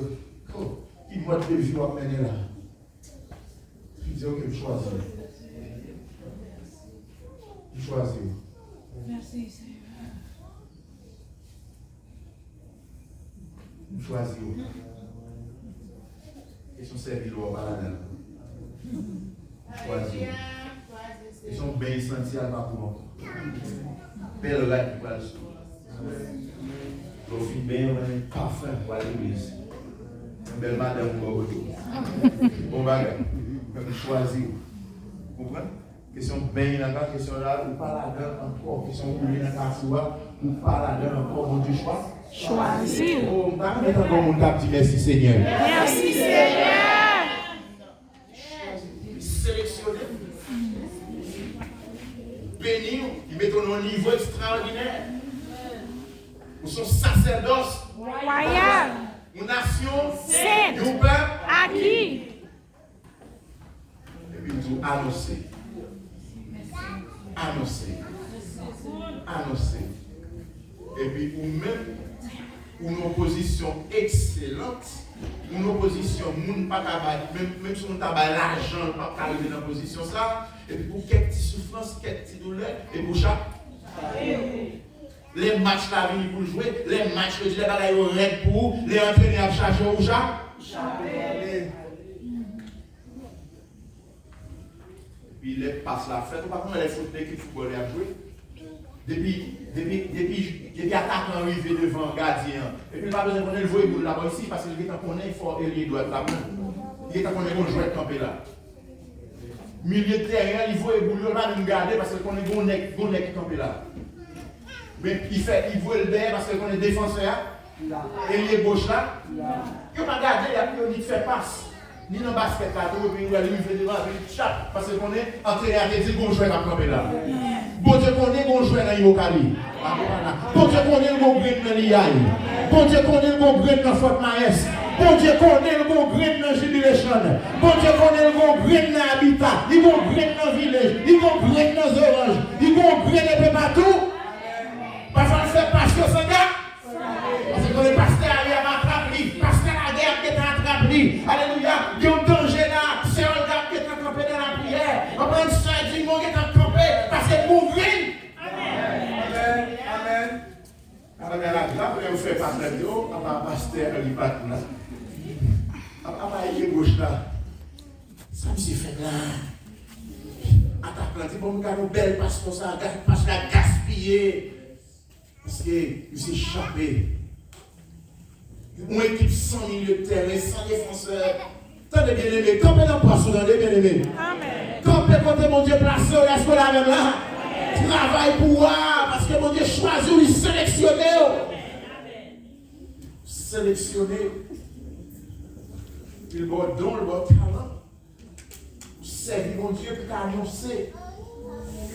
oh, qui mode de vie va mener là. Il dit, ok, je choisis. Je choisis. Merci, Seigneur. Je choisis. Ils sont servis au paradis. Je choisis. Ils sont bien sentis à ma pour belle là qui va le sou. Profite bien, parfum pour l'église. Une belle madame pour retour. Bon bagage. Choisir. Vous comprenez? Question bien dans la question là, ou pas là-dedans encore. Question coulée dans la soie, ou pas là-dedans encore. Bon Dieu, choisir. Oh, on t'a mis dans mon tap, dit merci Seigneur. Merci Seigneur. Sélectionner. Béni, il met au niveau extraordinaire. Nous sommes sacerdoce. Royal. Une nation. Sainte. Un peuple. Acquis. Et puis nous annoncer. Et puis ou même une opposition excellente, une opposition moun pas même si on t'a l'argent pas arriver dans la position ça, et puis pour quelques petites souffrances, quelques petites douleurs, et pour chaque les matchs là venir pour jouer, les matchs que les bagailles au red pour les entraîneurs à charger au chaque. Puis les passes la fête, par contre les foot l'équipe football à jouer. Depuis attaquant arrivé devant gardien. Et puis pas besoin de le jouer là-bas ici parce que le gars connaît il faut il doit être là. Il est connaît qu'on jouer camper là. Milieu de terrain, il faut évoluer là nous garder parce que connaît bon nec qui camper là. Mais il voit le derrière parce que connaît défenseur et il est gauche là. Il pas garder il a plus il fait passe. Ni dans le basket là, puis il fait devant, il chape, parce qu'on est entré à dire qu'on joue à camper là. Bon Dieu qu'on est qu'on joue dans l'Imokali. Bon Dieu qu'on est qu'on grille dans l'IAI. Bon Dieu qu'on est qu'on grille dans Fort Maes. Bon Dieu qu'on est qu'on grille dans Jubilation. Bon Dieu qu'on est qu'on grille dans l'habitat. Il qu'on grille dans le village. Il qu'on grille dans les oranges. Il qu'on grille un peu partout. Parfois, on fait pasteur sans gars. Parce que le pasteur a attrapé, le pasteur a guerre qui est attrapé. Alléluia. Il y a un danger là. C'est un gars qui est campé dans la prière. On prend une soeur du monde qui est campé parce que mourir. Amen. Amen. Après, on fait pasteur, on va pasteur, il va là. Après, il est gauche là. Ça me fait là. Attaque là, bon, regarde une belle pasteur, ça, parce qu'il a gaspillé. Parce qu'il s'est échappé. Une équipe sans milieu de terrain, sans défenseur. Tendez bien aimé, campez dans le poisson, tendez bien aimé. Campez quand mon Dieu place, laisse moi la même là. Travaille pour moi, parce que mon Dieu choisit ou sélectionner. Sélectionner. Il va don, le bon talent. Servir mon Dieu pour annoncer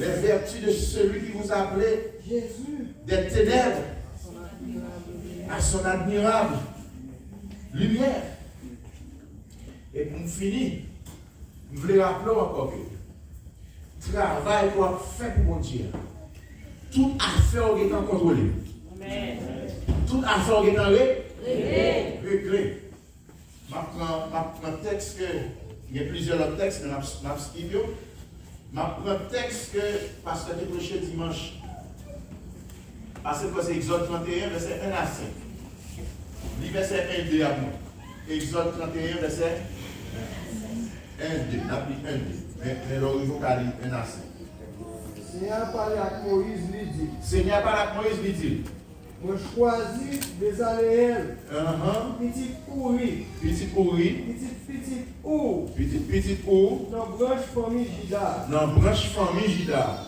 les vertus de celui qui vous a appelé Jésus des ténèbres à son admirable lumière. Et pour finir, je voulais rappeler encore que travail pour faire pour mon Dieu. Toute affaire est en contrôlée. Toute affaire est en réglée. Je prends un texte que. Il y a plusieurs autres textes, mais je vais skipper. Je prends un texte que Pasteur a prêché dimanche. Parce que c'est Exode 31, verset 1 à 5. Le verset 1 et 2 à moi. Exode 31, verset 1 et 2. On a pris 1 et 2. Mais l'origine, on a dit 1 à 5. Seigneur parle à Moïse, lui dit. Seigneur parle à Moïse, lui dit. Moi choisis des aléels. Petit pourri. Petit pourri. Petit ou. Petit ou. Dans branche famille Jida. Dans branche famille Jida.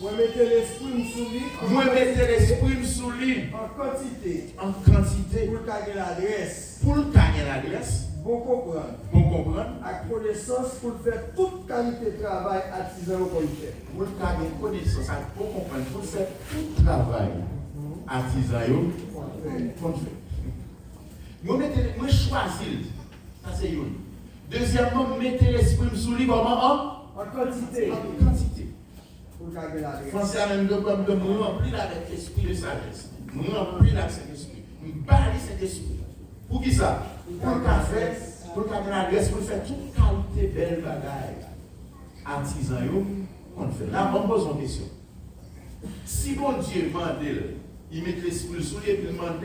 Moi mettez l'esprit sous lui. Moi mettez l'esprit sous lui. En quantité. En quantité. Pour gagner l'adresse. Pour gagner l'adresse. Bon comprendre. Bon comprendre. Avec connaissance pour faire toute qualité de travail artisan qu'on fait. Pour gagner connaissance, avec bon comprendre, pour faire tout travail artisan qu'on fait. Moi choisis. Ça c'est une. Deuxièmement, mettez l'esprit sous lui comment? En quantité. En quantité. Pour gagner l'adresse. Français a même de me remplir avec l'esprit de sagesse. Me remplir avec cet esprit. Me balayer cet esprit. Pour qui ça? Pour le café, pour le café l'adresse, pour faire toute qualité belle bagaille. Artisan qu'on fait. Là, on pose une question. Si bon Dieu demande, il met l'esprit sous lui et il demande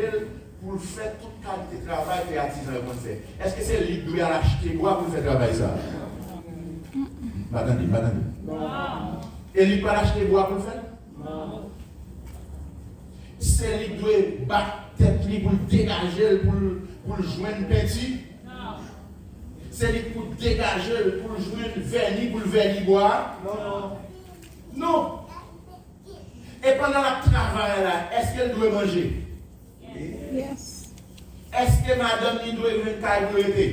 pour faire toute qualité de travail que l'artisan qu'on fait. Est-ce que c'est lui qui doit acheter bois pour faire travail ça? Attendez. Non. Et lui pas acheter bois pour le faire? Non. C'est lui qui doit battre tête pour le dégager, pour le joindre petit? Non. C'est lui pour dégager, pour le joindre vernis, pour le vernis bois? Non. Et pendant le travail là, est-ce qu'elle doit manger? Yes. Est-ce que madame il doit venir pour aider?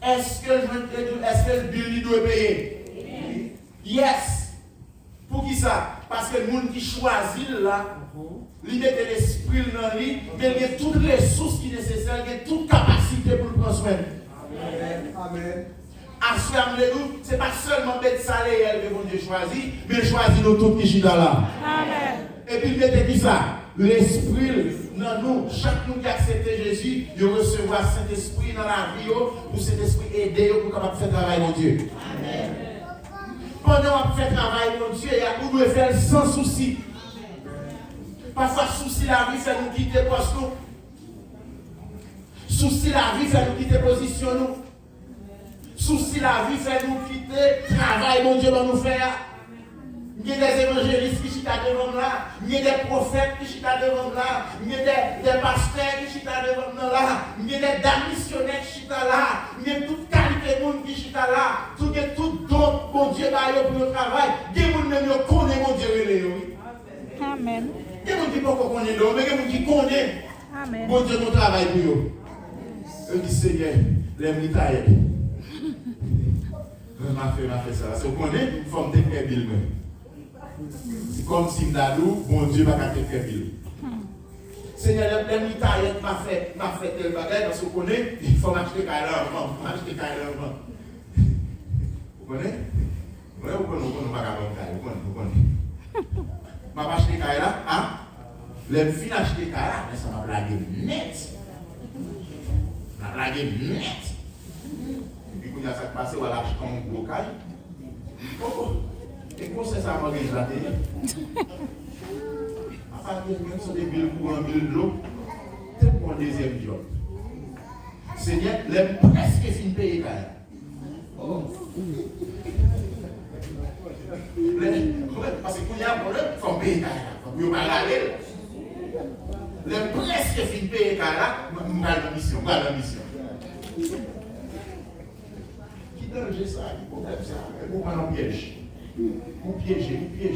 Est-ce que le bill doit payer? Yes. Pour qui ça? Parce que le monde qui choisit là, il met l'esprit dans lui, il a toutes les ressources qui sont nécessaires, il a toute capacité pour le prendre soin. Amen. Ce n'est pas seulement mettre salaire que mon Dieu choisit, mais choisit nous tous qui sont là. Amen. Et puis mettez qui ça? L'esprit dans nous, chaque nous qui accepte Jésus, il recevra cet esprit dans la vie pour cet esprit aider pour capable faire travail mon Dieu. Amen. Pendant qu'on fait travail mon Dieu, vous devez faire sans souci. Parfois souci la vie fait nous quitter poste nous. Souci la vie fait nous quitter position nous. Souci la vie fait nous quitter travail mon Dieu va nous faire. Il y a des évangélistes qui sont devant là, il y a des prophètes qui sont devant là, il y a des pasteurs qui sont devant là, il y a des dames missionnaires qui sont là, il y a toute qualité de monde qui sont là, tout don, mon Dieu, pour le travail, il y a des gens qui connaissent mon Dieu. Amen. Il y a des gens qui ne connaissent pas, mais il y a des gens qui connaissent mon Dieu, mon travail pour eux. Eux qui Seigneur, les militaires. m'a fait ça. Si vous connaissez, il faut me faire bill. C'est comme si m'dalou, bon Dieu m'a fait bill. Seigneur, les militaires m'a fait tel bagage, parce que vous connaissez, il faut m'acheter carrément. Vous connaissez? Vous connaissez? Vous connaissez? Je vais acheter caille là, hein? Les filles acheter caille là, mais ça m'a blagué net. La blagué net. Et puis, quand il y a ça qui passe, on va acheter un gros caille. Et comment c'est ça, moi, que je l'ai dit? À partir de même, sur des billes pour un bill de l'eau, c'est mon deuxième job. Seigneur, les presque fin payer caille. Parce que quand il y a un problème, il faut payer caille. Il faut pas aller. Les presque fin payer caille là, je vais la mission. Qui danger ça? Qui problème ça? Vous pas en piège. Vous piégez. Et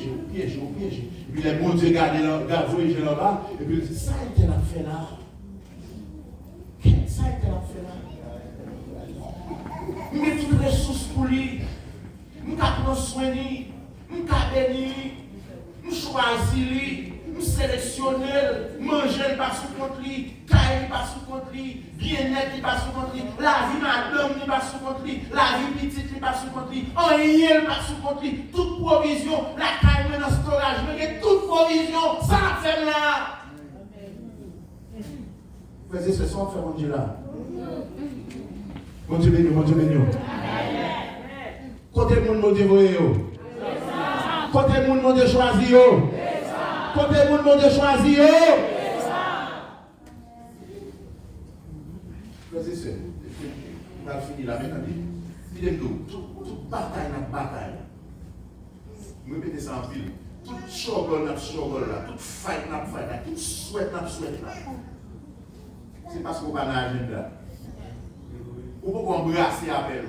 puis les bons Dieu gardent le là-bas. Et puis ils disent, ça a été la fait là. Ça a été la fait là. Je mets toutes les ressources pour lui. Je prends soin de lui. Je bénis lui. Je choisis lui. Je sélectionne lui. Manger pas sous compte lui. Caille pas sous compte lui. Bien-être pas sous compte lui. La vie madame pas sous compte lui. La vie petite pas sous compte lui. Rien pas sous compte lui. Toute provision. La caille dans le storage. Mais toute provision. Ça la fait là. Frères et sœurs, ça fait mon Dieu là. Mon Dieu béni. Côté monde, mon Dieu voyez. Côté monde, mon Dieu choisi. Côté monde, mon Dieu choisi. Frères et sœurs, on va finir là maintenant. Dis-nous, toute bataille. Je répète ça en pile. Toute struggle là, toute fight là, toute souhait là. C'est parce qu'on va dans l'agenda. Ou pour embrasser appel.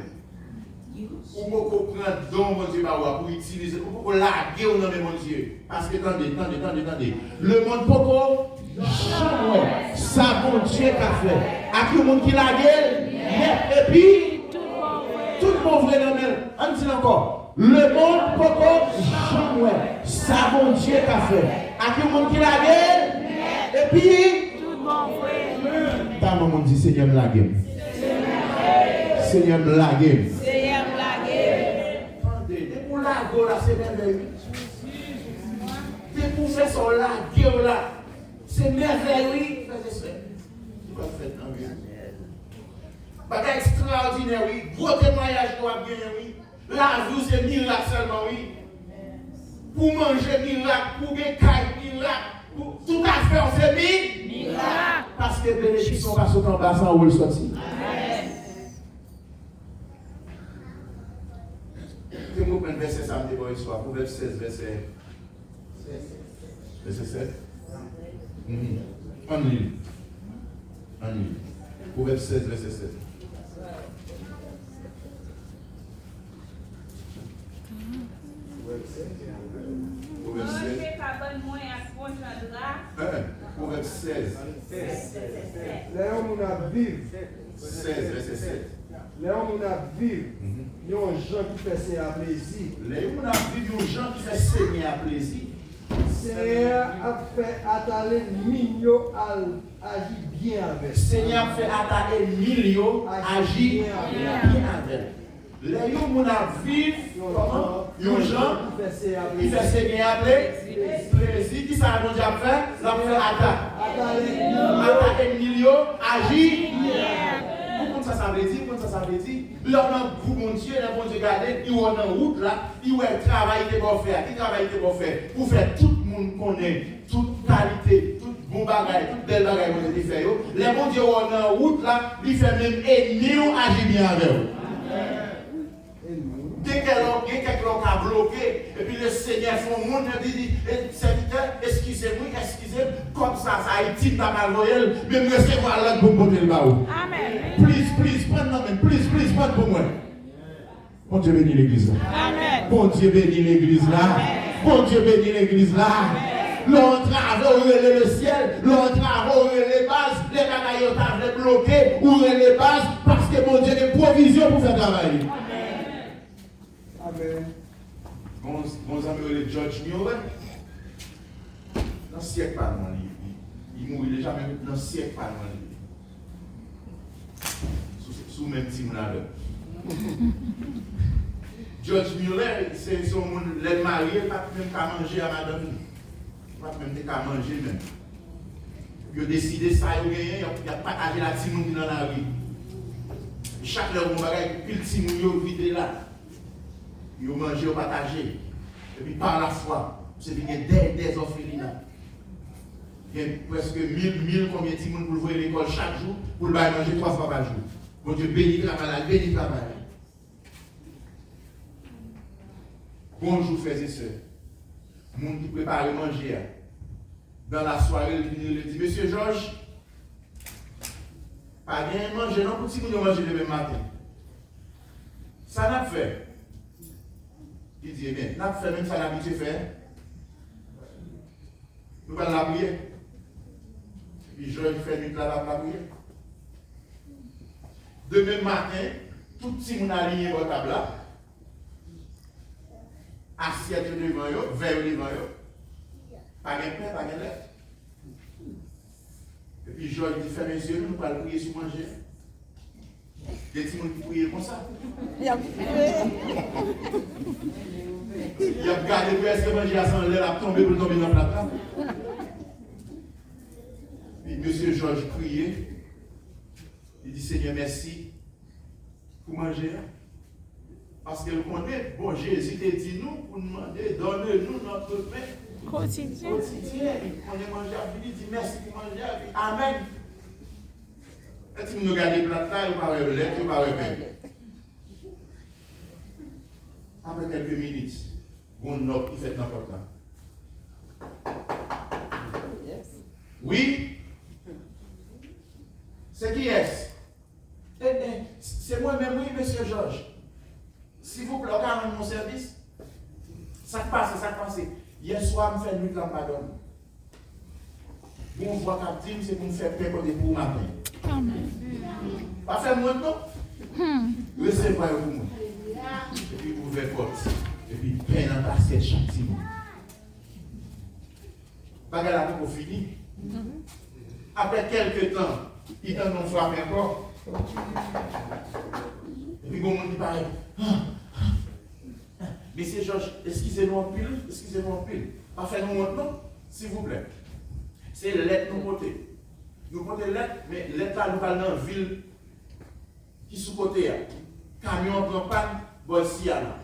Ou pour prendre don, mon Dieu, pour utiliser, ou pour larguer au nom de mon Dieu. Parce que, attendez. Le monde pourquoi jamais ça, mon Dieu, qu'a fait. À qui le monde qui largue, et puis, tout le monde vrai dans le on dit encore. Le monde pourquoi jamais ça, mon Dieu, qu'a fait. À qui le monde qui largue, et puis, maman dit Seigneur me lague. Seigneur me lague. Attendez, pour lague là, c'est merveilleux. Pour faire son lague là, c'est merveilleux. Tu vas faire tant mieux. Bagage extraordinaire, oui. Gros témoignage doit bien, oui. La vie c'est miracle seulement, oui. Pour manger miracle, pour gagner miracle, pour tout à faire c'est miracle. Parce que bénédiction va sauter en bas sans où le sortir. Je vais vous prendre verset samedi pour histoire. Proverbe 16, verset 7. En ligne. Proverbe 16, verset 7. Proverbe 16. Léon a vivre. 16, verset 7. Léon a vivre. Il y a un gens qui fait saigner à plaisir. Léon a vivre un gens qui fait saigner à plaisir. Seigneur a fait attaler millions à agir bien avec. Seigneur a fait attaler millions à agir bien avec. Léon a vivre un gens qui fait saigner à plaisir. Qui ça a fait? L'a fait attaquer millions, agir bien. Ça veut dire, l'homme pour mon Dieu, le bon Dieu gardé, il est en route là, il est travail qui est fait, pour faire tout le monde connaît, toute qualité, toute bon bagage, toute belle bagage que vous avez fait. Le bon Dieu est en route là, il fait même ennemi agir bien avec vous. Dès que quelqu'un a bloqué, et puis le Seigneur fait un monde, il dit, serviteur, excusez-moi, comme ça a été dans ma voyelle, mais je recevoir l'autre pour me le baou. Amen. Please, prends pour moi. Bon Dieu bénit l'église là. Amen. Bon Dieu bénit l'église là. Bon Dieu bénit l'église là. L'on travaille le ciel, l'on travaille les bases, les bagailles bloqués, ouvrir les bases, parce que mon Dieu a des provisions pour faire travailler. Amen. Mon ami, le George Mueller, dans le siècle pas loin, il mourit déjà même dans le siècle pas loin. Sous même team là. George Mueller, c'est son monde, les mariés, pas même qu'à manger à madame. pas même qu'à manger même. Ils ont décidé ça, ils ont partagé la timoun dans la rue. Chaque leur bon bagage, pile timoun, ils ont vidé là. Ils ont mangé, ils ont partagé. Et puis par la foi, c'est bien des orphelinats. Il y a presque 1000 combien de timoun pour voir l'école chaque jour, pour le manger 3 fois par jour. Bon Dieu, bénis le travail, bénis le travail. Bonjour, frères et sœurs. Le monde qui prépare à manger. Dans la soirée, il dit, Monsieur Georges, pas bien manger, non, pour si vous manger le même matin. Ça n'a fait. Il dit, eh bien, n'a fait même ça l'habitude de faire. Nous allons la prière. Puis Georges fait nuit là, la prière. Demain matin, tout le monde a lié votre table là. Assiette devant eux, verre devant eux. Pas de pain, pas de lait. Et puis Georges dit, fermez les yeux, nous allons prier sur manger. Il y a des gens qui prient comme ça. Il a regardé pour est-ce que manger à 100 lait, il a tombé pour tomber dans la plate. Puis monsieur Georges priait. Il dit, Seigneur, merci pour manger. Parce que le connaît, bon, Jésus t'a dit nous pour nous demander, donnez-nous notre pain quotidien. On est mangé à vie, il dit merci pour manger à vie. Amen. Et si nous regardons les plats là, il n'y a pas de lait, il n'y a pas de pain. Après quelques minutes, on a qui fait n'importe quoi. Oui? C'est qui est-ce? C'est moi-même, oui, monsieur Georges. S'il vous plaît, regardez mon service. Ça passe. Hier soir, je fais nuit dans ma donne. Bon, voix qu'à dire, c'est pour me faire paix pour matin. Amen. Pas faire moins de temps. Recevez-moi pour moi. Et puis, ouvrez porte. Et puis, paix dans ta assiette chaque petit mot. Bagarre la pour fini. Après quelques temps, il donne mon frère encore. Et puis, bon, on dit pareil. Monsieur Georges, excusez-nous en pile. Pas faire nous maintenant, s'il vous plaît. C'est lettre nous côté. Nous côté lettre, mais lettre là, nous parlons dans la ville qui sous côté. Camion prend panne, voici là.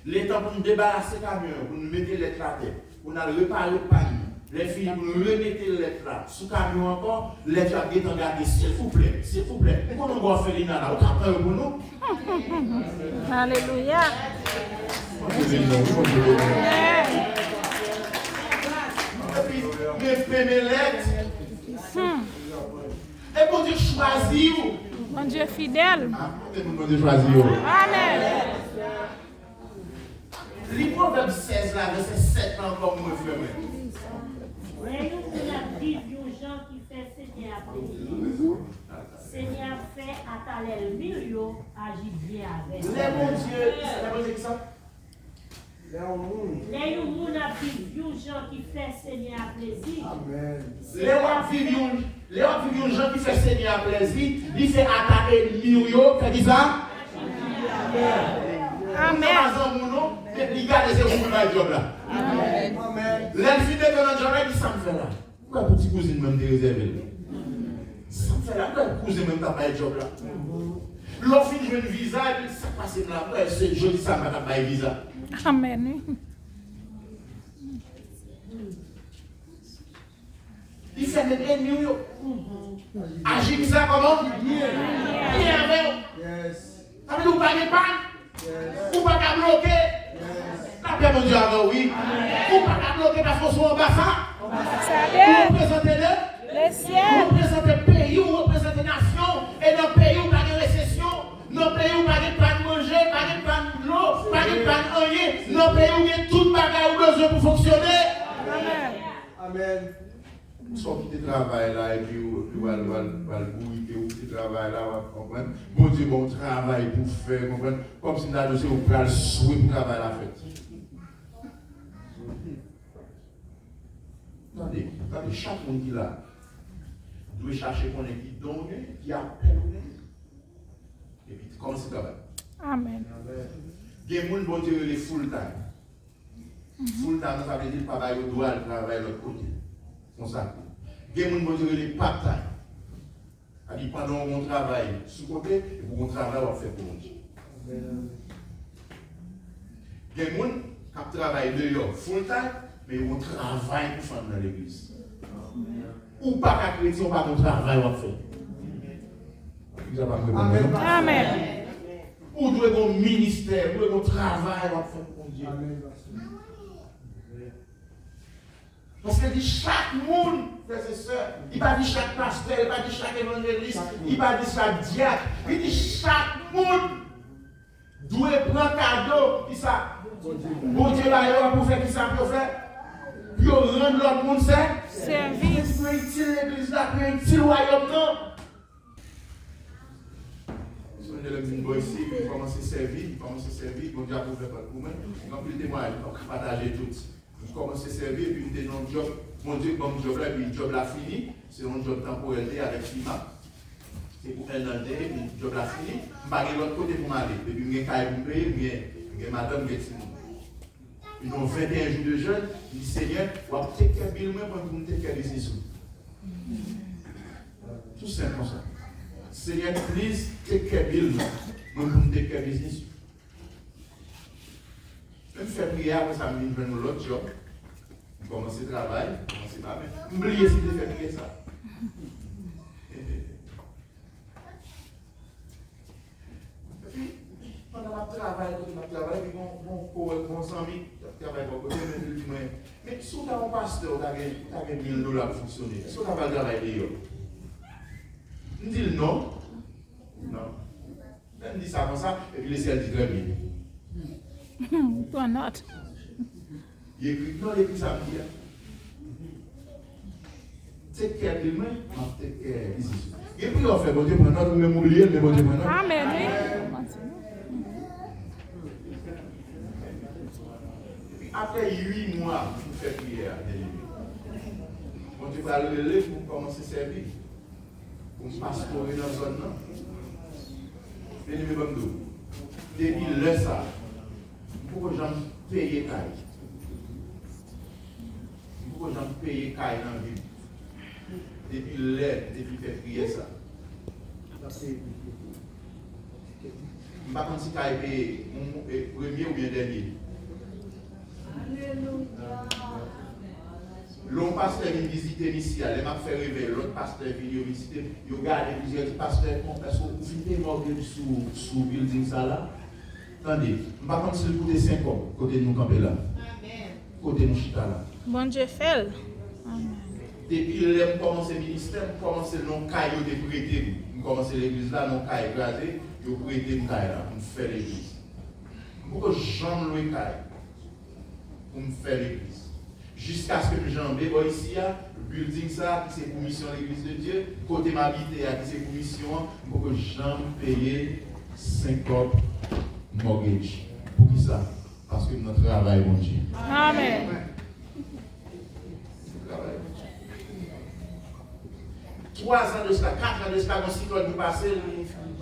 L'état pour nous débarrasser camion, pour nous mettre lettre là, pour nous réparer le panne. Les filles, pour nous remettre les lettres là, sous camion encore, les gens qui sont gardés, s'il vous plaît. Comment on va faire là, on va pour nous? Alléluia. Et puis, mes lettres. Et bon Dieu choisit vous. Bon Dieu fidèle. Bon Dieu choisit vous. Amen. Les Proverbes 16 là, verset 7 encore, mon frère. Voyons que la vie de gens qui fait Seigneur plaisir. Seigneur fait à taler le milieu, agit bien avec. Les bons dieux, qui ça? Les gens qui fait Seigneur plaisir. Amen. Les gens qui fait Seigneur plaisir, il fait attaquer le milieu, qui dit ça? Amen. Il garde ses roues dans le job là. Amen. L'infidèle de notre job là, il dit ça me fait là. Pourquoi petit cousine même de réserver? Ça me fait là. Pourquoi cousin même t'as pas le job là? L'offre de jouer un visa, et puis ça passe là. C'est joli ça, mais t'as pas le visa. Amen. Il fait des ennemis. Agir ça comment? Bien avec. Yes. Ça veut dire vous pas de panne? Ou pas qu'à bloquer? La paix mon Dieu avant, oui. Ou pas qu'à bloquer parce qu'on soit en bas ça? Vous représentez les ciels. Vous représentez le pays, vous représentez la nation. Et dans le pays où pas de récession, dans le pays où pas de pain de manger, pas de pain de l'eau, pas de pain de rien, dans le pays où il y a tout le bagage ou besoin pour fonctionner. Amen. Amen. Soit qui travail là, et puis vous allez bouiller, ou qui travail là, vous comprenez? Bon Dieu, bon travail pour faire, comprenez? Comme si nous avons vous prenez le souhait pour travailler la fête. Attendez, chaque monde qui est là doit chercher qu'on est qui donne, qui appelle, et puis commencer à travailler. Amen. Il y a des gens qui vont dire les full time. Full time, ça veut dire que papa doit travailler de l'autre côté. Comme ça. Il y a des gens qui disent les part-time. C'est-à-dire pendant mon travail sous côté, et pour mon travail, on fait pour mon Dieu. Il y a des gens qui travaillent dehors full time, mais on travaille pour faire dans l'église. Ou pas qu'à chrétien, on pas mon travail, on fait. Amen. Amen. Ou doit avoir un ministère, ou doit avoir un travail, on fait pour Dieu. Parce qu'il dit chaque monde, frères et sœurs, il va dire chaque pasteur, il va dire chaque évangéliste, il va dire chaque diacre, il dit chaque monde doit prendre cadeau, qui ça? Bon Dieu là, pour faire qui ça pour faire? Pour rendre l'autre monde service. Pour utile l'église là, pour utile royaume non. Si on est le monde ici, il commence à servir, bon Dieu a pour faire pour moi, il va plus témoigner, il va partager tout. Je commence à servir, puis je un job, mon Dieu, comme job là, puis le job là fini, c'est un job temporel avec FIMA. C'est pour un an, puis le job là fini, je vais aller de l'autre côté pour m'aller. Et puis je vais payer, je vais madame, je vais ils ont 21 jours de jeûne, ils disent Seigneur, on va take care de moi pour nous take care de business. Tout simple comme ça. Seigneur, please take care de moi pour nous take care de business. Je fais prière, après ça, je vais prendre l'autre job. Je commence le travail, je commence pas mais oubliez si je fais prier ça. Et puis, pendant le travail, puis mon ami, travaille pour côté, mais si tu as un pasteur, tu as $1000 pour fonctionner, est-ce que tu vas travailler? Je dis non. Non. Elle me dit ça comme ça, et puis elle dit très bien. Toi, not. Il écrit, non, il écrit ça, me dit. Take care de moi, take care de ici. Et puis on fait, bon Dieu, maintenant, nous même oublier, mais bon Dieu, maintenant. Amen. Après 8 mois, pour faire prière, bon Dieu va le lever pour commencer à servir. Pour pastorer dans la zone. Bien-aimé Bamdou, depuis le ça, pour que j'en paye caille. Pour que j'en paye caille dans la ville. Depuis l'aide, depuis faire prier ça. Je ne sais pas si tu as payé premier ou bien dernier. L'on pasteur vient visiter ici, elle m'a fait rêver, l'autre pasteur vient visiter, il regarde plusieurs pasteurs, est-ce que vous venez mortgage sous building ça là? Attendez, je ne sais pas si le côté 5 ans, côté nous camper là. Côté nous chita là. Bon Dieu fait. Depuis que j'ai commencé le ministère, je commence non caillou de prêter. Je commence l'église là, non caillou gradé, je prêter mon caillou là, pour faire l'église. Pourquoi j'en le caillou? Pour me faire l'église. Jusqu'à ce que j'en ai ici, le building ça, qui c'est pour mission l'église de Dieu, côté m'habiter, qui c'est pour mission, pour que j'en paye 50 mortgage. Pour qui ça? Parce que notre travail, mon Dieu. Amen. 3 ans de cela, 4 ans de cela, quand le cyclone est passé,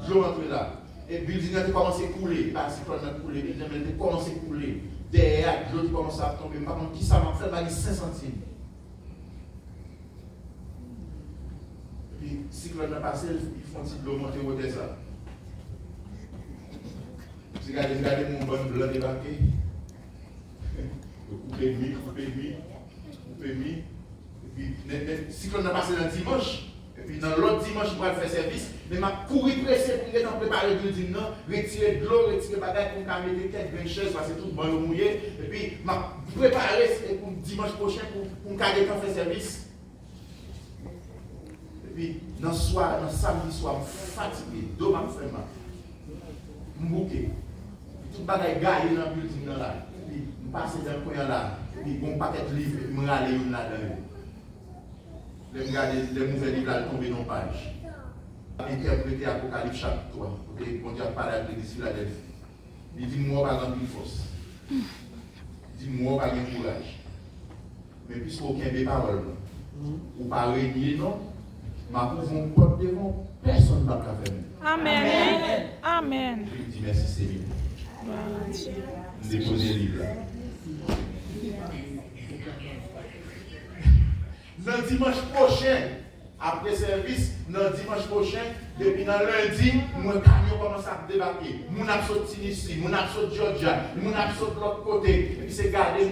je rentre là. Et le building a commencé à couler, pas le cyclone a coulé, le building a commencé à couler. Derrière, l'autre commence à tomber. Par contre, qui ça m'a fait? Il 5 centimes. Puis, si l'on a passé, ils font un petit l'eau monter au désert. Regardez mon bon blanc débarqué. Coupé nuit. Et puis, si l'on a passé dans le dimanche, et puis dans l'autre dimanche, je vais faire service, mais m'a couru pressé pour préparer le building, retirer de l'eau, retirer bagaille pour mettre quelques chaises, parce que tout le monde mouillé. Et puis, m'a préparé pour dimanche prochain pour faire service. Et puis, dans samedi soir, je suis fatigué, dos m'a fait mal. Je suis bouqué. Tout le bagaille gaillé dans le building là. Et puis, je passe dans le coin là. Et puis, bon paquet de livres, je me râle là-dedans. Je regarde les mauvais livres là, tomber dans la page. Interpréter Apocalypse chapitre 3. Bon Dieu a parlé à l'église de Philadelphie. Il dit moi, pas de force. Il dit moi, pas de courage. Mais puisque aucun des paroles, ou pas régner, non, ma pouvons porte devant, personne ne va faire. Amen. Amen. Je dis merci Seigneur. Déposer le livre là. Dans le dimanche prochain, après service, dans le dimanche prochain, depuis dans lundi, mon camion commence à débarquer. Mon absorti ici, mon absorti Georgia, mon absorti de l'autre côté. Et puis c'est garder,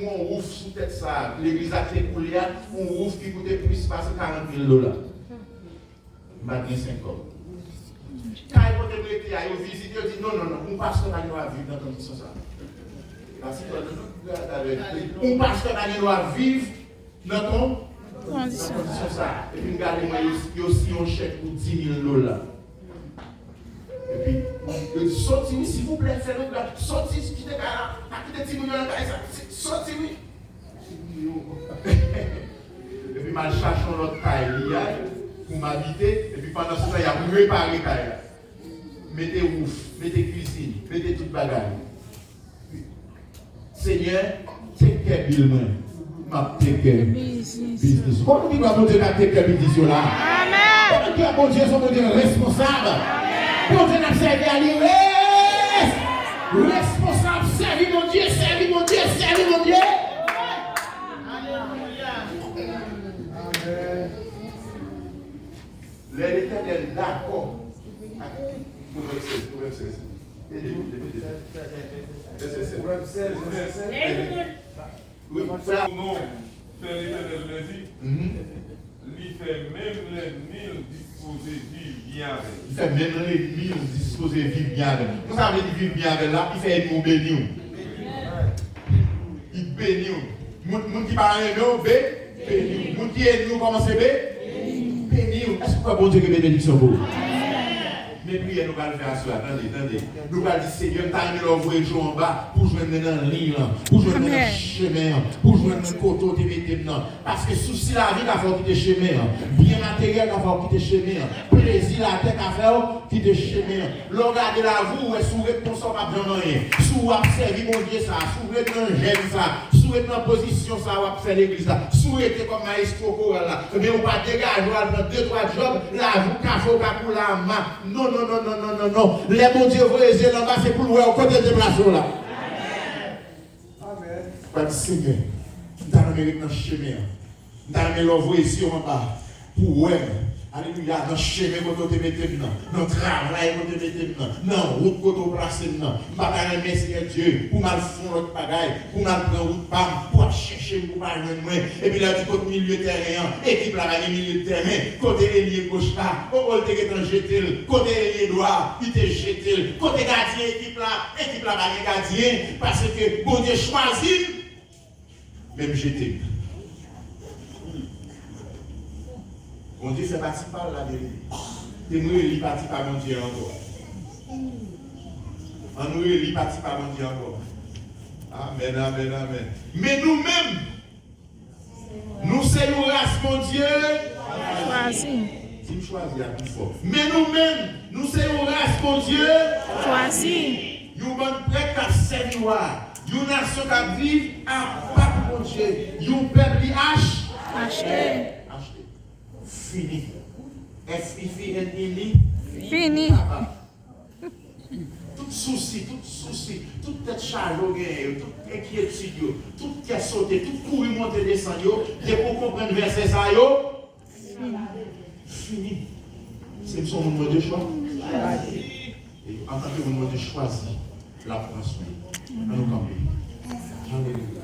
mon ouf sous tête ça. L'église a été coulée, on ouf qui coûtait plus passer $40,000. Je vais 5 ans. Quand ils vont visiter, ils disent non, on passe dans la vivre dans la condition ça. On passe dans la vivre dans ton condition ça. Et puis, regardez-moi, il y a aussi un chèque pour $10,000. Et puis, il dit sortez, oui, s'il vous plaît, faites-le. Sortez, quittez là, quittez $10 millions dans la sortez, oui. Et puis, je cherche l'autre caille pour m'habiter. Et puis, pendant ce temps, il y a pour réparer la caille. Mettez ouf, mettez cuisine, mettez toute bagaille. Seigneur, take care de moi. Ma take care business. Comment tu vas monter la take care business là? Amen. Comment tu vas monter son Dieu responsable? Pour Dieu n'a servi à lui. Responsable, servi mon Dieu, servi mon Dieu, servi mon Dieu. Alléluia. Amen. L'Éternel d'accord. Oui, frère, non, Père Éternel l'a dit, il fait même les mille disposés vivre bien avec. Il fait même les mille disposés vivre bien avec. Vous savez vivre bien avec là, il fait nous bénir. Il bénit. Moun qui parle nous, bénir. Moun qui est nous, comment c'est bénir. Est-ce que vous bon Dieu que bénédiction pour vous? Mais puis, nous allons faire ça. Attendez. Nous allons dire, Seigneur, nous allons envoyer le jour en bas pour joindre dans le lit, pour joindre dans le chemin, pour joindre dans le coteau de maintenant. Parce que souci la vie, il faut quitter le chemin. Bien matériel, il faut quitter le chemin. Plaisir, la tête à faire, quitter le chemin. Regardez la vous, est-ce que vous êtes consommé à bien rien? Si vous observez mon Dieu, ça, si vous êtes dans le gène, ça, si vous êtes dans la position, ça, vous faire l'église, ça, si vous êtes comme maestro, mais vous ne pas dégager, vous allez faire 2-3 jobs, là, vous cafez, vous la main. Non. Les bon Dieu, vous les yeux là-bas, c'est pour le voir au côté de déplacement là. Amen. Pas de Seigneur, nous allons mettre dans le chemin. Nous allons l'envoyer ici en bas. Pour ouais. Alléluia, dans le chemin, quand tu te mets maintenant. Dans le travail, quand tu te mets maintenant. Non, route quand tu places maintenant. Je ne vais pas remercier Dieu pour mal faire l'autre bagaille, pour mal prendre route pam, pour chercher, pour pas joindre. Et puis là, du côté milieu de terrain, équipe là, il milieu de terrain, côté ailier gauche là, au côté qui est jeté, côté ailier droit, il est jeté, côté gardien, équipe là, il est gardien, parce que bon Dieu choisit, même jeté. Mon Dieu fait partie par la vérité. Et nous, il est parti par mon Dieu encore. En nous, il est parti par mon Dieu encore. Amen. Mais nous-mêmes, nous sommes race, mon Dieu. Choisi. Si nous choisissons, plus fort. Mais nous-mêmes, nous sommes race, mon Dieu. Choisi. Nous sommes prêts à servir. Nous nation qui vivre à part mon Dieu. Nous peuple Acheté. Fini. F-I-N-I-N-I. Fini. Tout souci, toute tête charge au gain, toute inquiétude, toute qui est sauté, tout courir, monter, descendre, et pour comprendre verset ça, fini. C'est son moment de choix. Et en tant que moment de choisir la France, nous camper. Alléluia.